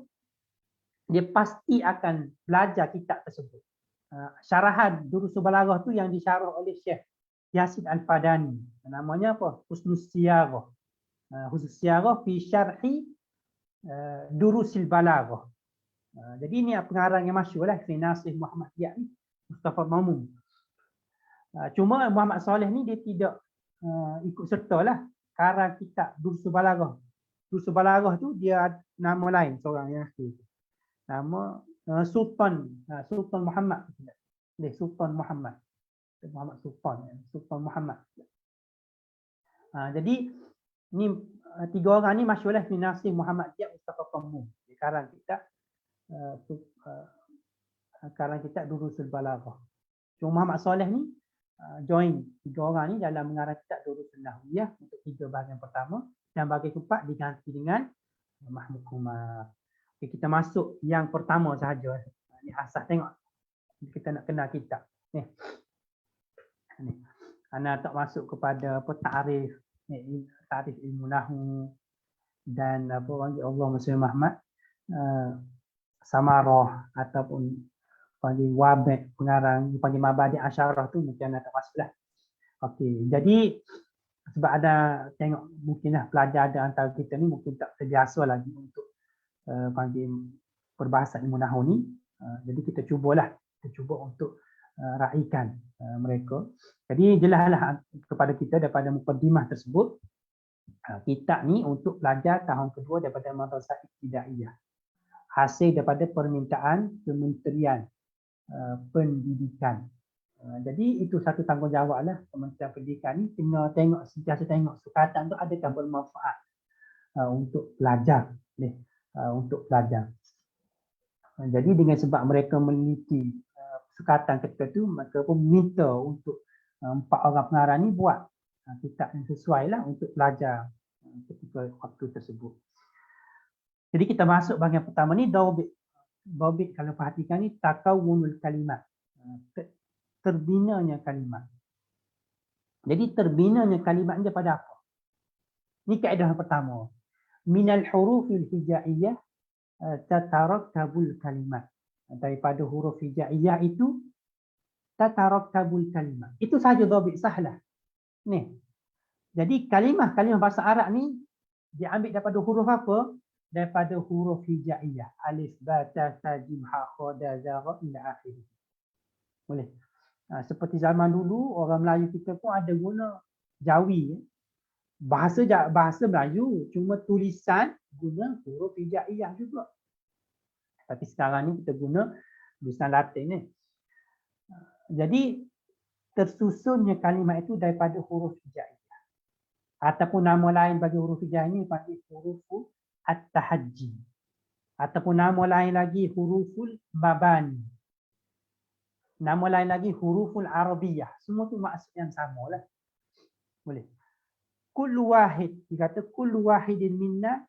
dia pasti akan belajar kitab tersebut. Syarahan Durusul Balaghah tu yang disyarah oleh Syekh Yasin Al-Fadani. Namanya apa? Husnus Siyarah. Husnus Siyarah fi syarhi Durusil Balaghah. Jadi ini pengarang yang masyhur lah, Hifni Nasif, Muhammad Diyar ni, Mustafa Tammum. Cuma Muhammad Saleh ni dia tidak ikut serta lah karang kitab Durusul Balaghah. Durusul Balaghah tu dia nama lain seorang yang asli. Nama Sultan Muhammad. Sultan Muhammad. Sultan Muhammad. Jadi ni tiga orang ni masyhurlah bin Nasir Muhammad Diab Mustafa Pemmu. Karang kita karang kita Durusul Balaghah. Cuma Muhammad Soleh ni join tiga orang ni dalam mengarang kitab Durusul Nahwiyah untuk 3 bahagian pertama, dan bahagian keempat diganti dengan Mahmud Kumar. Okay, kita masuk yang pertama sahaja. Ni asas, tengok kita nak kenal kitab ni. Ana tak masuk kepada apa takrif ilmu nahwu dan apa panggil Allah Masya Muhammad samarah ataupun panggil wabek pengarang panggil mabadi asyarah tu mungkin ana tak masuklah. Okey, jadi sebab ada tengok mungkinlah pelajar ada antara kita ni mungkin tak terbiasa lagi untuk panggil perbahasan ilmu nahwu ni. Jadi kita cuba untuk raikan mereka. Jadi jelaslah kepada kita daripada mukadimah tersebut, kitab ni untuk pelajar tahun kedua daripada Madrasah Ibtidaiyah. Hasil daripada permintaan Kementerian Pendidikan. Jadi itu satu tanggungjawab lah Kementerian Pendidikan ni, kena sentiasa tengok sukatan tu adakah bermanfaat untuk pelajar. Untuk pelajar. Jadi dengan sebab mereka meneliti sukatan ketika itu, maka pun minta untuk 4 orang pengarang ni buat kitab yang sesuai lah untuk pelajar ketika waktu tersebut. Jadi kita masuk bahagian pertama ni, Dawbit kalau perhatikan ni takawunul kalimat, terbinanya kalimat. Jadi terbinanya kalimat ni daripada apa? Ni kaedah yang pertama. Minal hurufil hijaiyah tatarakabul kalimat. Daripada huruf hijaiyah itu tatarakabul kalimat. Itu sahaja dhabit sahlah. Ni. Jadi kalimah bahasa Arab ni diambil daripada huruf apa? Daripada huruf hijaiyah. Alif, ba, ta, sa, jim, ha, kha, da, za, ra ila akhir. Boleh. Seperti zaman dulu orang Melayu kita pun ada guna Jawi. Bahasa Melayu, cuma tulisan guna huruf hijaiyah juga. Tapi sekarang ni kita guna tulisan Latin ni. Jadi tersusunnya kalimat itu daripada huruf hijaiyah. Ataupun nama lain bagi huruf hijaiyah ini panggil huruf at-tahajji. Ataupun nama lain lagi huruful mabani. Nama lain lagi huruful arabiyah. Semua tu maksud yang sama lah. Boleh. Kullu wahid, dikata kullu wahidin minna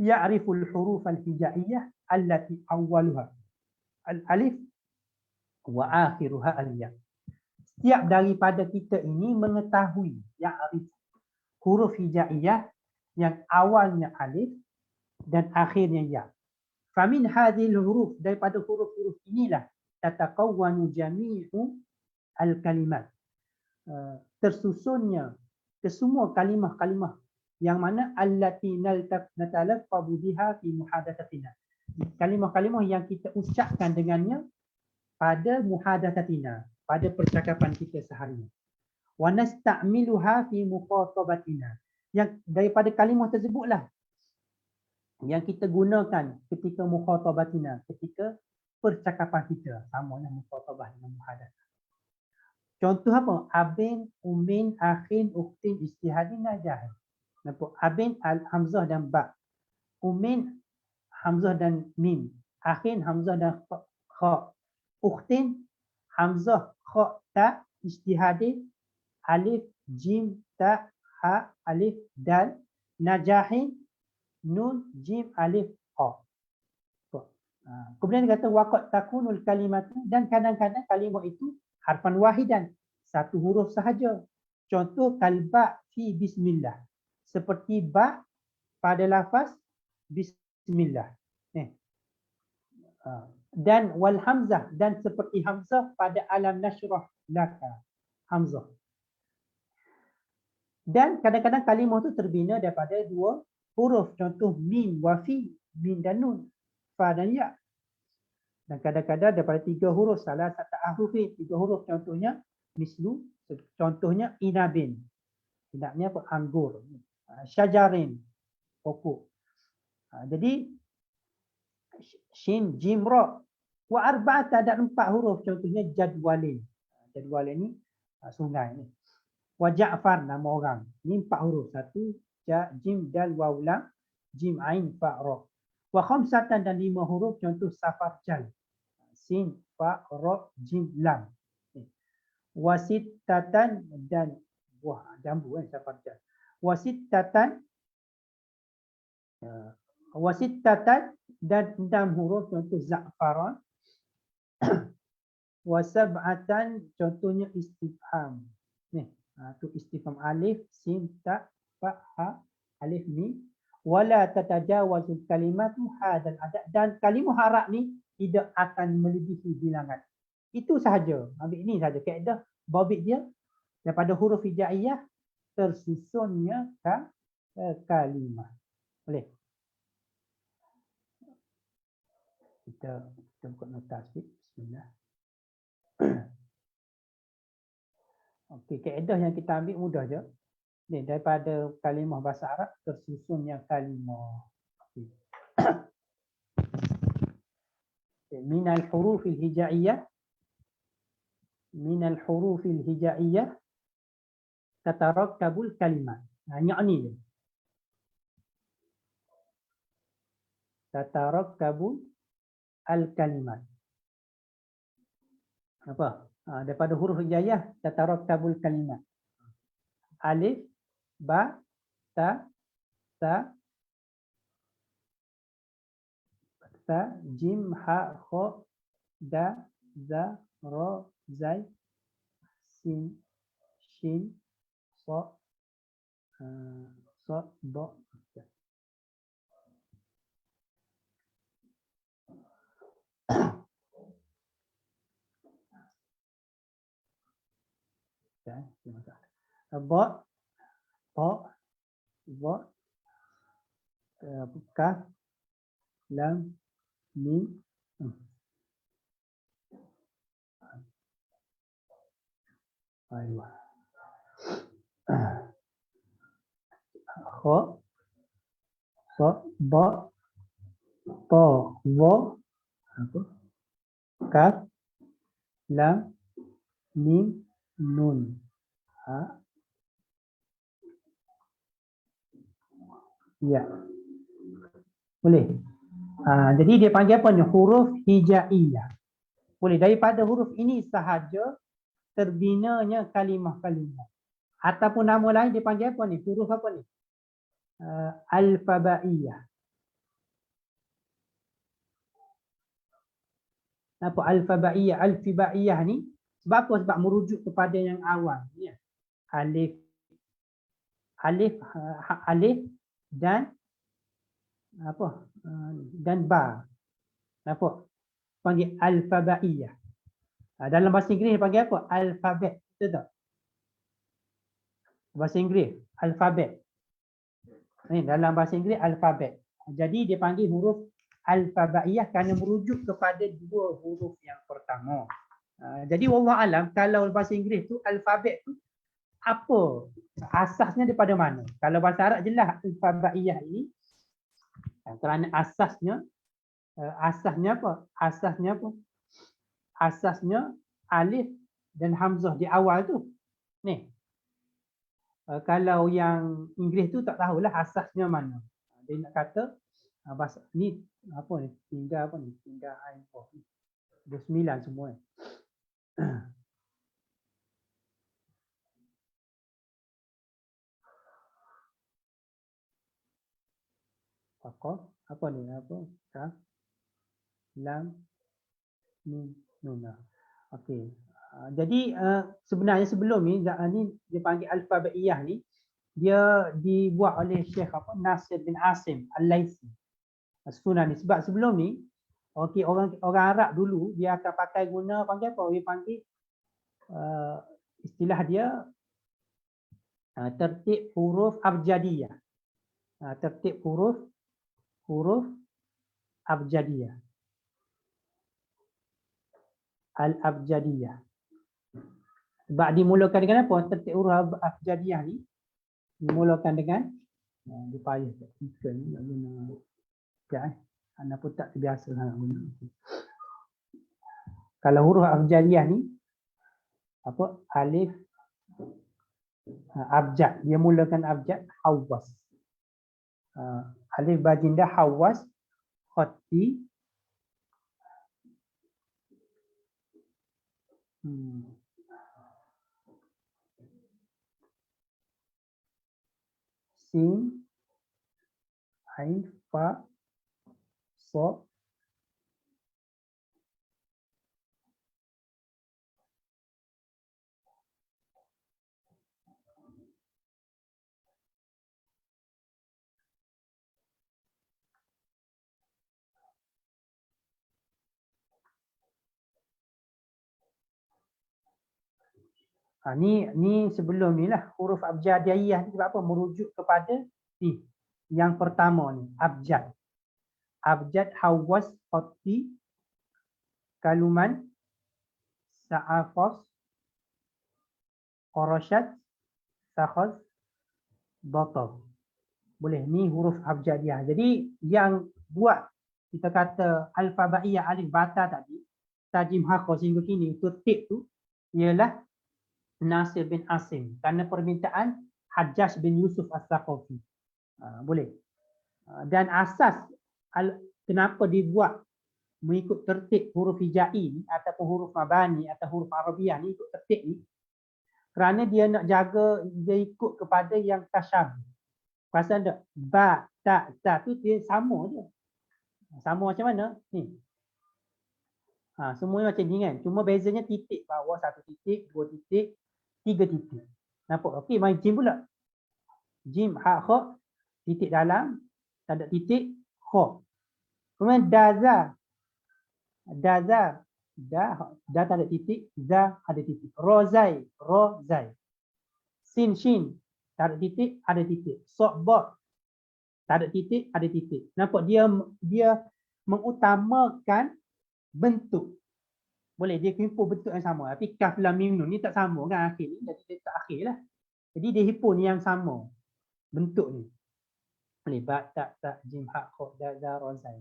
ya'riful huruf al-hijaiyah allati awwaluha al-alif wa akhiruha al-ya. Setiap daripada kita ini mengetahui ya'rif huruf hijaiyah yang awalnya alif dan akhirnya ya. Famin hadhil huruf, daripada huruf-huruf inilah tataqawwanu jami'u al-kalimat. Tersusunnya kesemua kalimah-kalimah yang mana allati natalaffazu biha fi muhadatsatina. Kalimah-kalimah yang kita ucapkan dengannya pada muhadatsatina, pada percakapan kita seharian. Wa nasta'miluha fi mukhatabatina. Yang daripada kalimah tersebutlah yang kita gunakan ketika mukhatabatina, ketika percakapan kita. Samanya mukhatabah dengan muhadatsah. Contoh apa? Abin, umin, akhin, ukhtin, ijtihadin, najahin. Nampak? Abin, hamzah dan ba. Umin, hamzah dan mim. Akhin, hamzah dan kha. Ukhtin, hamzah, kha, ta. Ijtihadin, alif, jim, ta, ha, alif, dal. Najahin, nun, jim, alif, ha. Kemudian dia kata waqad takunul kalimatu, dan kadang-kadang kalimah itu harfan wahidan, satu huruf sahaja. Contoh kalba fi bismillah. Seperti ba pada lafaz bismillah. Dan wal hamzah, dan seperti hamzah pada alam nashrah laka. Hamzah. Dan kadang-kadang kalimah itu terbina daripada 2 huruf. Contoh mim wa fi, mim dan nun, fa dan ya. Dan kadang-kadang daripada 3 huruf, salah satu ahrufi, 3 huruf. Contohnya mislu, contohnya inabin. Inabnya apa? Anggur. Syajarin, pokok. Jadi shin, jim, ra. Wa arba'at, ada 4 huruf. Contohnya jadwalin. Jadwalin ni sungai ni. Wa Ja'far, nama orang. Ini 4 huruf. 1, ja, jim, dal, waw, lam, jim, ain, fa, ra. Wa khamsatan dan 5 huruf contoh safar jal. Sin, fa, ra, jim, lam. Wasittatan dan wah jambu safar jal. Wasittatan wasittatan dan 6 huruf contoh za'faran. Wasab'atan contohnya istifham. Ni, tu istifham alif, sin, ta, fa, ha, alif, mim. Wala tatajawazul kalimatu hadal adad, dan kalimah harap ni tidak akan melebihi bilangan. Itu sahaja. Ambil ni saja kaedah babit dia daripada huruf hijaiyah tersusunnya kalimah. Boleh? Kita buka nota sikit. Bismillah. Okey, kaedah yang kita ambil mudah je. Ni daripada kalimah bahasa Arab tersusunnya kalimah. Okey. Minal hurufil hijaiyah, minal hurufil hijaiyah tatarakkabul kalimat. Hanya ni je. Tatarakkabul al-kalimat. Apa? Daripada huruf hijaiyah tatarakkabul kalimat. Alif, ba, ta, sa, jim, ha, kha, da, za, ra, zai, sin, shin, sa, ba. Ba, ta, za, kaf, lam, mim. Aywa. Kha, sa, ba, ta, za, kaf, lam, mim, nun. Ya. Boleh. Jadi dia panggil apa ni? Huruf hijaiyah. Boleh, daripada huruf ini sahaja terbinanya kalimah-kalimah. Ataupun nama lain dia panggil apa ni? Huruf apa ni? Alfabaiyah. Apa alfabaiyah? Alfibaiyah ni sebab apa? Sebab merujuk kepada yang awal. Ya. Alif, alif dan apa? Dan ba. Apa? Panggil alfabaiyah. Dalam bahasa Inggeris dia panggil apa? Alfabet. Betul tak? Bahasa Inggeris, alfabet. Ni dalam bahasa Inggeris alfabet. Jadi dia panggil huruf alfabaiyah kerana merujuk kepada dua huruf yang pertama. Jadi wallahu alam kalau bahasa Inggeris tu alfabet tu apa? Asasnya daripada mana? Kalau bahasa Arab jelas alfabaiyah ini kerana asasnya apa? Asasnya alif dan hamzah di awal tu. Ni. Kalau yang Inggeris tu tak tahulah asasnya mana. Dia nak kata bahasa ni apa ni? Tinggal apa ni? Tinggal apa? Ada 9 semua. Apa ni? Apa? Kaf, lam, mim, nun. Okey. Jadi sebenarnya sebelum ni dia panggil alfabaiyah ni dia dibuat oleh Syekh Nasir bin Asim Al-Laisi. Sunani sebab sebelum ni okey orang Arab dulu dia akan pakai guna panggil apa? Dia panggil istilah dia tertib huruf abjadiyah. Tertib huruf abjadiyah. Al-abjadiyah. Sebab dimulakan dengan apa? Tertib huruf abjadiyah ni dimulakan dengan dia payah tak ni nak guna sekejap anda pun tak terbiasa nak guna. Kalau huruf abjadiyah ni apa? Alif abjad, dia mulakan abjad hawas. Alif baginda hawas, khati, sin, ain, fa, so, ni sebelum ni lah huruf abjadiyah ni. Sebab apa? Merujuk kepada ni yang pertama ni, abjad. Abjad, hawas, khati, kaluman, sa'afos, qarashat, sakhaz, batab. Boleh, ni huruf abjadiyah. Jadi yang buat kita kata alfabaiyah alif bata tadi, tajim hakha sehingga kini, tertib tu ialah Nasir bin Asim kerana permintaan Hajjaj bin Yusuf As-Saqafi. Boleh. Dan asas kenapa dibuat mengikut tertib huruf hijai ni ataupun huruf mabani atau huruf Arabiah ni ikut tertib ni, kerana dia nak jaga dia ikut kepada yang tasyabih. Pasal tak? Ba, ta, ta tu dia sama je. Sama macam mana? Ni. Semuanya macam ni kan. Cuma bezanya titik bawah, 1 titik, 2 titik, 3 titik. Nampak? Okey, main jim pula. Jim, ha, kha, titik dalam, tak ada titik, kha. Kemudian daza. Daza. Da tak ada titik, za ada titik. Rozai, rozai. Sin, shin, tak ada titik, ada titik. Sok, bot, tak ada titik, ada titik. Nampak? Dia mengutamakan bentuk. Boleh, dia himpun bentuk yang sama. Tapi kaf lam mim nun ni tak sama kan akhir ni. Jadi dia tak akhir lah. Jadi dia himpun yang sama. Bentuk ni. Boleh, ba, tak, jim, ha, kha, da, za, rozai.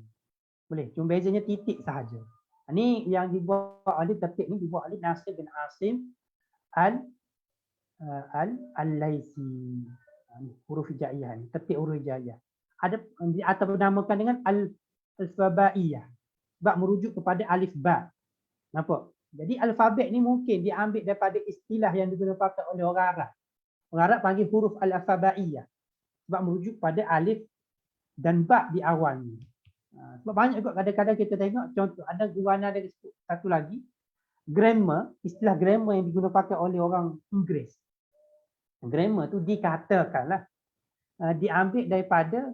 Boleh, cuma bezanya titik sahaja. Ni yang dibuat oleh tertib ni, dibuat oleh Nasir bin Asim Al-Laisi. Huruf hijaiyah ni, tertib huruf hijaiyah. Ada atau dinamakan dengan alfabaiyah. Sebab merujuk kepada alif ba. Nampak? Jadi alfabet ni mungkin diambil daripada istilah yang digunakan oleh orang Arab. Orang Arab panggil huruf al-alfabaiyah. Sebab merujuk pada alif dan ba di awal ni. Sebab banyak juga kadang-kadang kita tengok contoh ada gurana ada satu lagi grammar, istilah grammar yang digunakan oleh orang Inggeris. Grammar tu dikatakanlah diambil daripada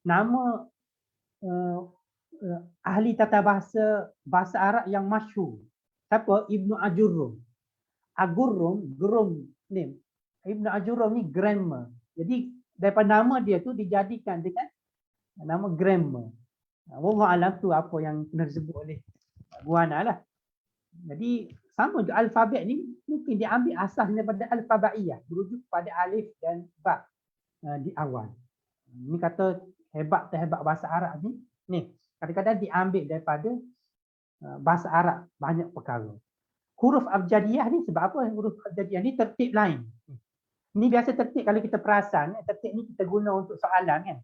nama ahli tata bahasa Arab yang masyhur. Siapa? Ibnu Ajurrum. Gerum ni. Ibnu Ajurrum ni grammar. Jadi daripada nama dia tu dijadikan dengan nama grammar. Wallahu alam tu apa yang kena disebut oleh Buana lah. Jadi sama juga alfabet ni mungkin diambil asas daripada alfabaiyah, merujuk pada alif dan ba di awal. Ini kata hebat bahasa Arab ni. Ni kadang-kadang diambil daripada bahasa Arab banyak perkara. Huruf abjadiyah ni sebab apa? Huruf abjadiyah ni tertib lain. Ni biasa tertib kalau kita perasan, tertib ni kita guna untuk soalan kan.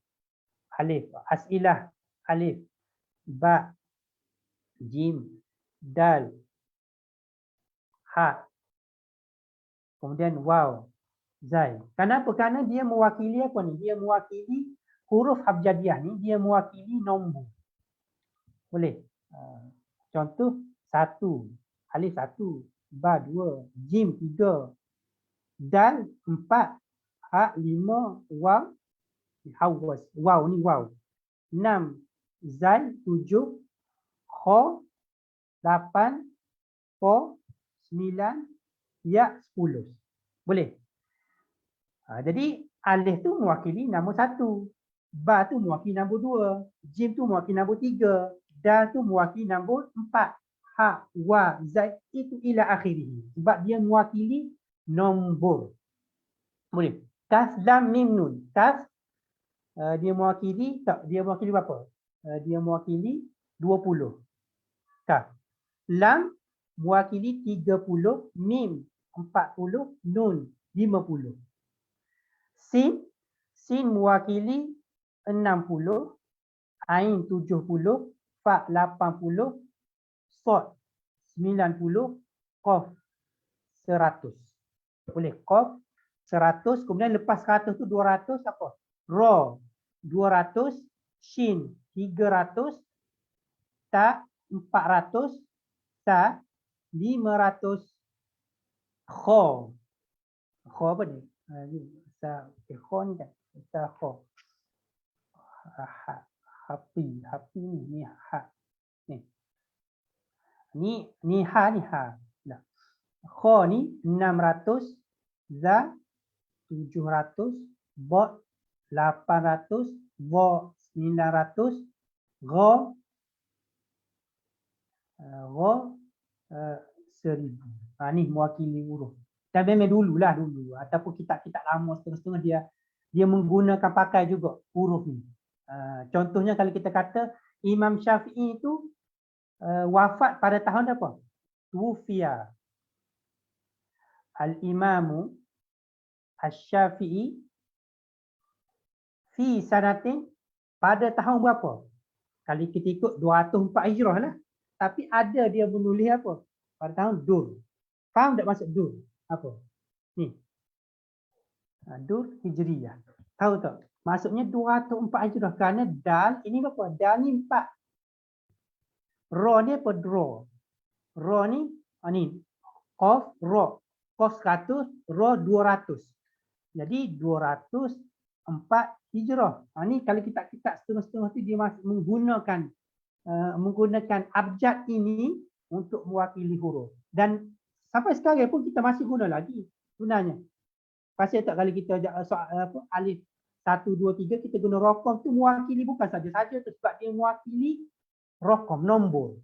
Alif, asilah, alif, ba, jim, dal, ha, kemudian waw, zai. Kenapa? Kerana dia mewakili apa ni? Dia mewakili huruf abjadiyah ni, dia mewakili nombor. Boleh. Contoh 1, alif 1, ba 2, jim 3, dal 4, ha 5, waw, hawas. Waw ni waw. 6, zal 7, kha 8, fa 9, ya 10. Boleh? Jadi alif tu mewakili nombor 1, ba tu mewakili nombor 2, jim tu mewakili nombor 3, dal tu mewakili nombor 4, ha, wa, za itu ila akhirih. Sebab dia mewakili nombor. Boleh? Kaf lam mim nun. Kaf dia mewakili berapa? Dia mewakili 20. Kaf. Lam mewakili 30, mim 40, nun 50. Sin mewakili 60, Ain 70, Fa 80, Sod 90, Qaf 100. Boleh Qaf 100, kemudian lepas 100 tu 200 apa? Ra 200, Shin 300, Ta 400, Ta 500, Kha. Kha apa ni? Ni Kha ni kan? Kha. Hapi ni ha. Ni ha ni ha. Nah. Kha ni 600, Za 700, Ba 800, Wa 900, Gha 1000. Ni mewakili huruf. Dan memang dulu ataupun kitab-kitab lama setengah-setengah dia menggunakan pakai juga huruf ni. Contohnya kalau kita kata Imam Syafi'i itu wafat pada tahun apa? Tufiya Al-Imamu Asy-Syafi'i fi sanatin, pada tahun berapa? Kalau kita ikut 204 Hijrah lah. Tapi ada dia menulis apa? Pada tahun Dur. Faham tak maksud Dur? Apa? Ni. Dur Hijriyah. Tahu tak? Maksudnya 204 Hijrah. Kerana dal, ini apa? Dal ni 4. Ra ni apa? Dra. Ra ni, Qaf, Ra. Qaf 100, Ra 200. Jadi 204 Hijrah. Ni kalau kitab-kitab setengah-setengah tu dia masih menggunakan abjad ini untuk mewakili huruf. Dan sampai sekarang pun kita masih guna lagi sebenarnya. Pasal tak kalau kita alif 1, 2, 3 kita guna raqam tu mewakili bukan saja-saja tu, sebab dia mewakili raqam, nombor.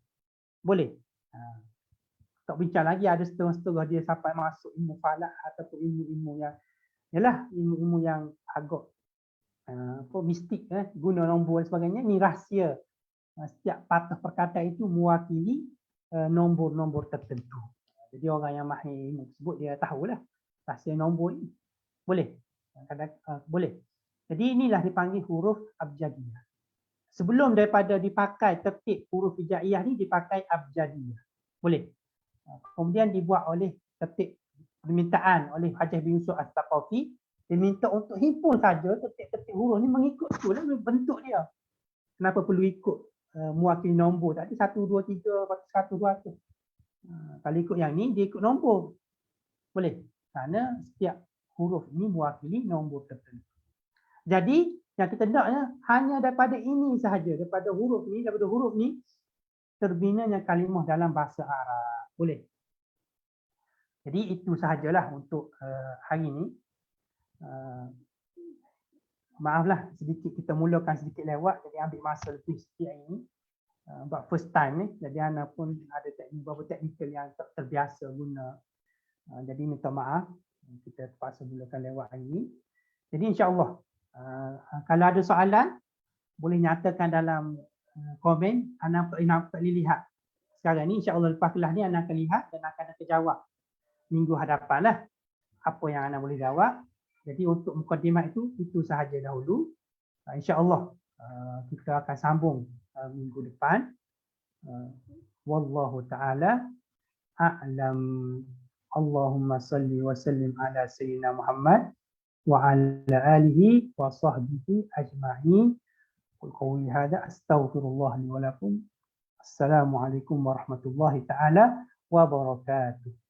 Boleh? Tak bincang lagi, ada setengah-setengah dia sampai masuk ilmu falak ataupun ilmu-ilmu yang ilmu-ilmu yang agak mistik, guna nombor dan sebagainya. Ni rahsia. Setiap patah perkataan itu mewakili nombor-nombor tertentu. Jadi orang yang mahir ilmu tersebut dia tahulah rahsia nombor ini. Boleh? Boleh. Jadi inilah dipanggil huruf abjadiyah. Sebelum daripada dipakai tertib huruf hijaiyah ni dipakai abjadiyah. Boleh. Kemudian dibuat oleh tertib permintaan oleh Hajjah bin Yusuf As-Saqafi. Dia minta untuk himpun saja tertib-tertib huruf ni mengikut tu lah bentuk dia. Kenapa perlu ikut mewakili nombor tadi 1, 2, 3, 1, 200. Kalau ikut yang ni dia ikut nombor. Boleh. Kerana setiap huruf ini mewakili nombor tertentu. Jadi yang kita naknya hanya daripada ini sahaja, daripada huruf ni terbinanya kalimah dalam bahasa Arab. Boleh. Jadi itu sahajalah untuk hari ini. Maaflah sedikit kita mulakan sedikit lewat, jadi ambil masa lebih sikit hari ini. Buat first time ni, jadi Ana pun ada beberapa teknikal yang tak terbiasa guna. Jadi minta maaf kita terpaksa mulakan lewat hari ini. Jadi insya-Allah kalau ada soalan boleh nyatakan dalam komen. Ana tak lihat sekarang ni, insya-Allah lepas kelas ni Ana akan lihat dan akan jawab minggu hadapan lah apa yang Ana boleh jawab. Jadi untuk mukadimah itu sahaja dahulu. Insya-Allah kita akan sambung minggu depan. Wallahu taala a'lam. Allahumma salli wa sallim ala sayyidina Muhammad wa ala alihi wa sahbihi ajma'in. Qul hadza astaghfirullah li wa lakum. Assalamualaikum warahmatullahi taala wabarakatuh.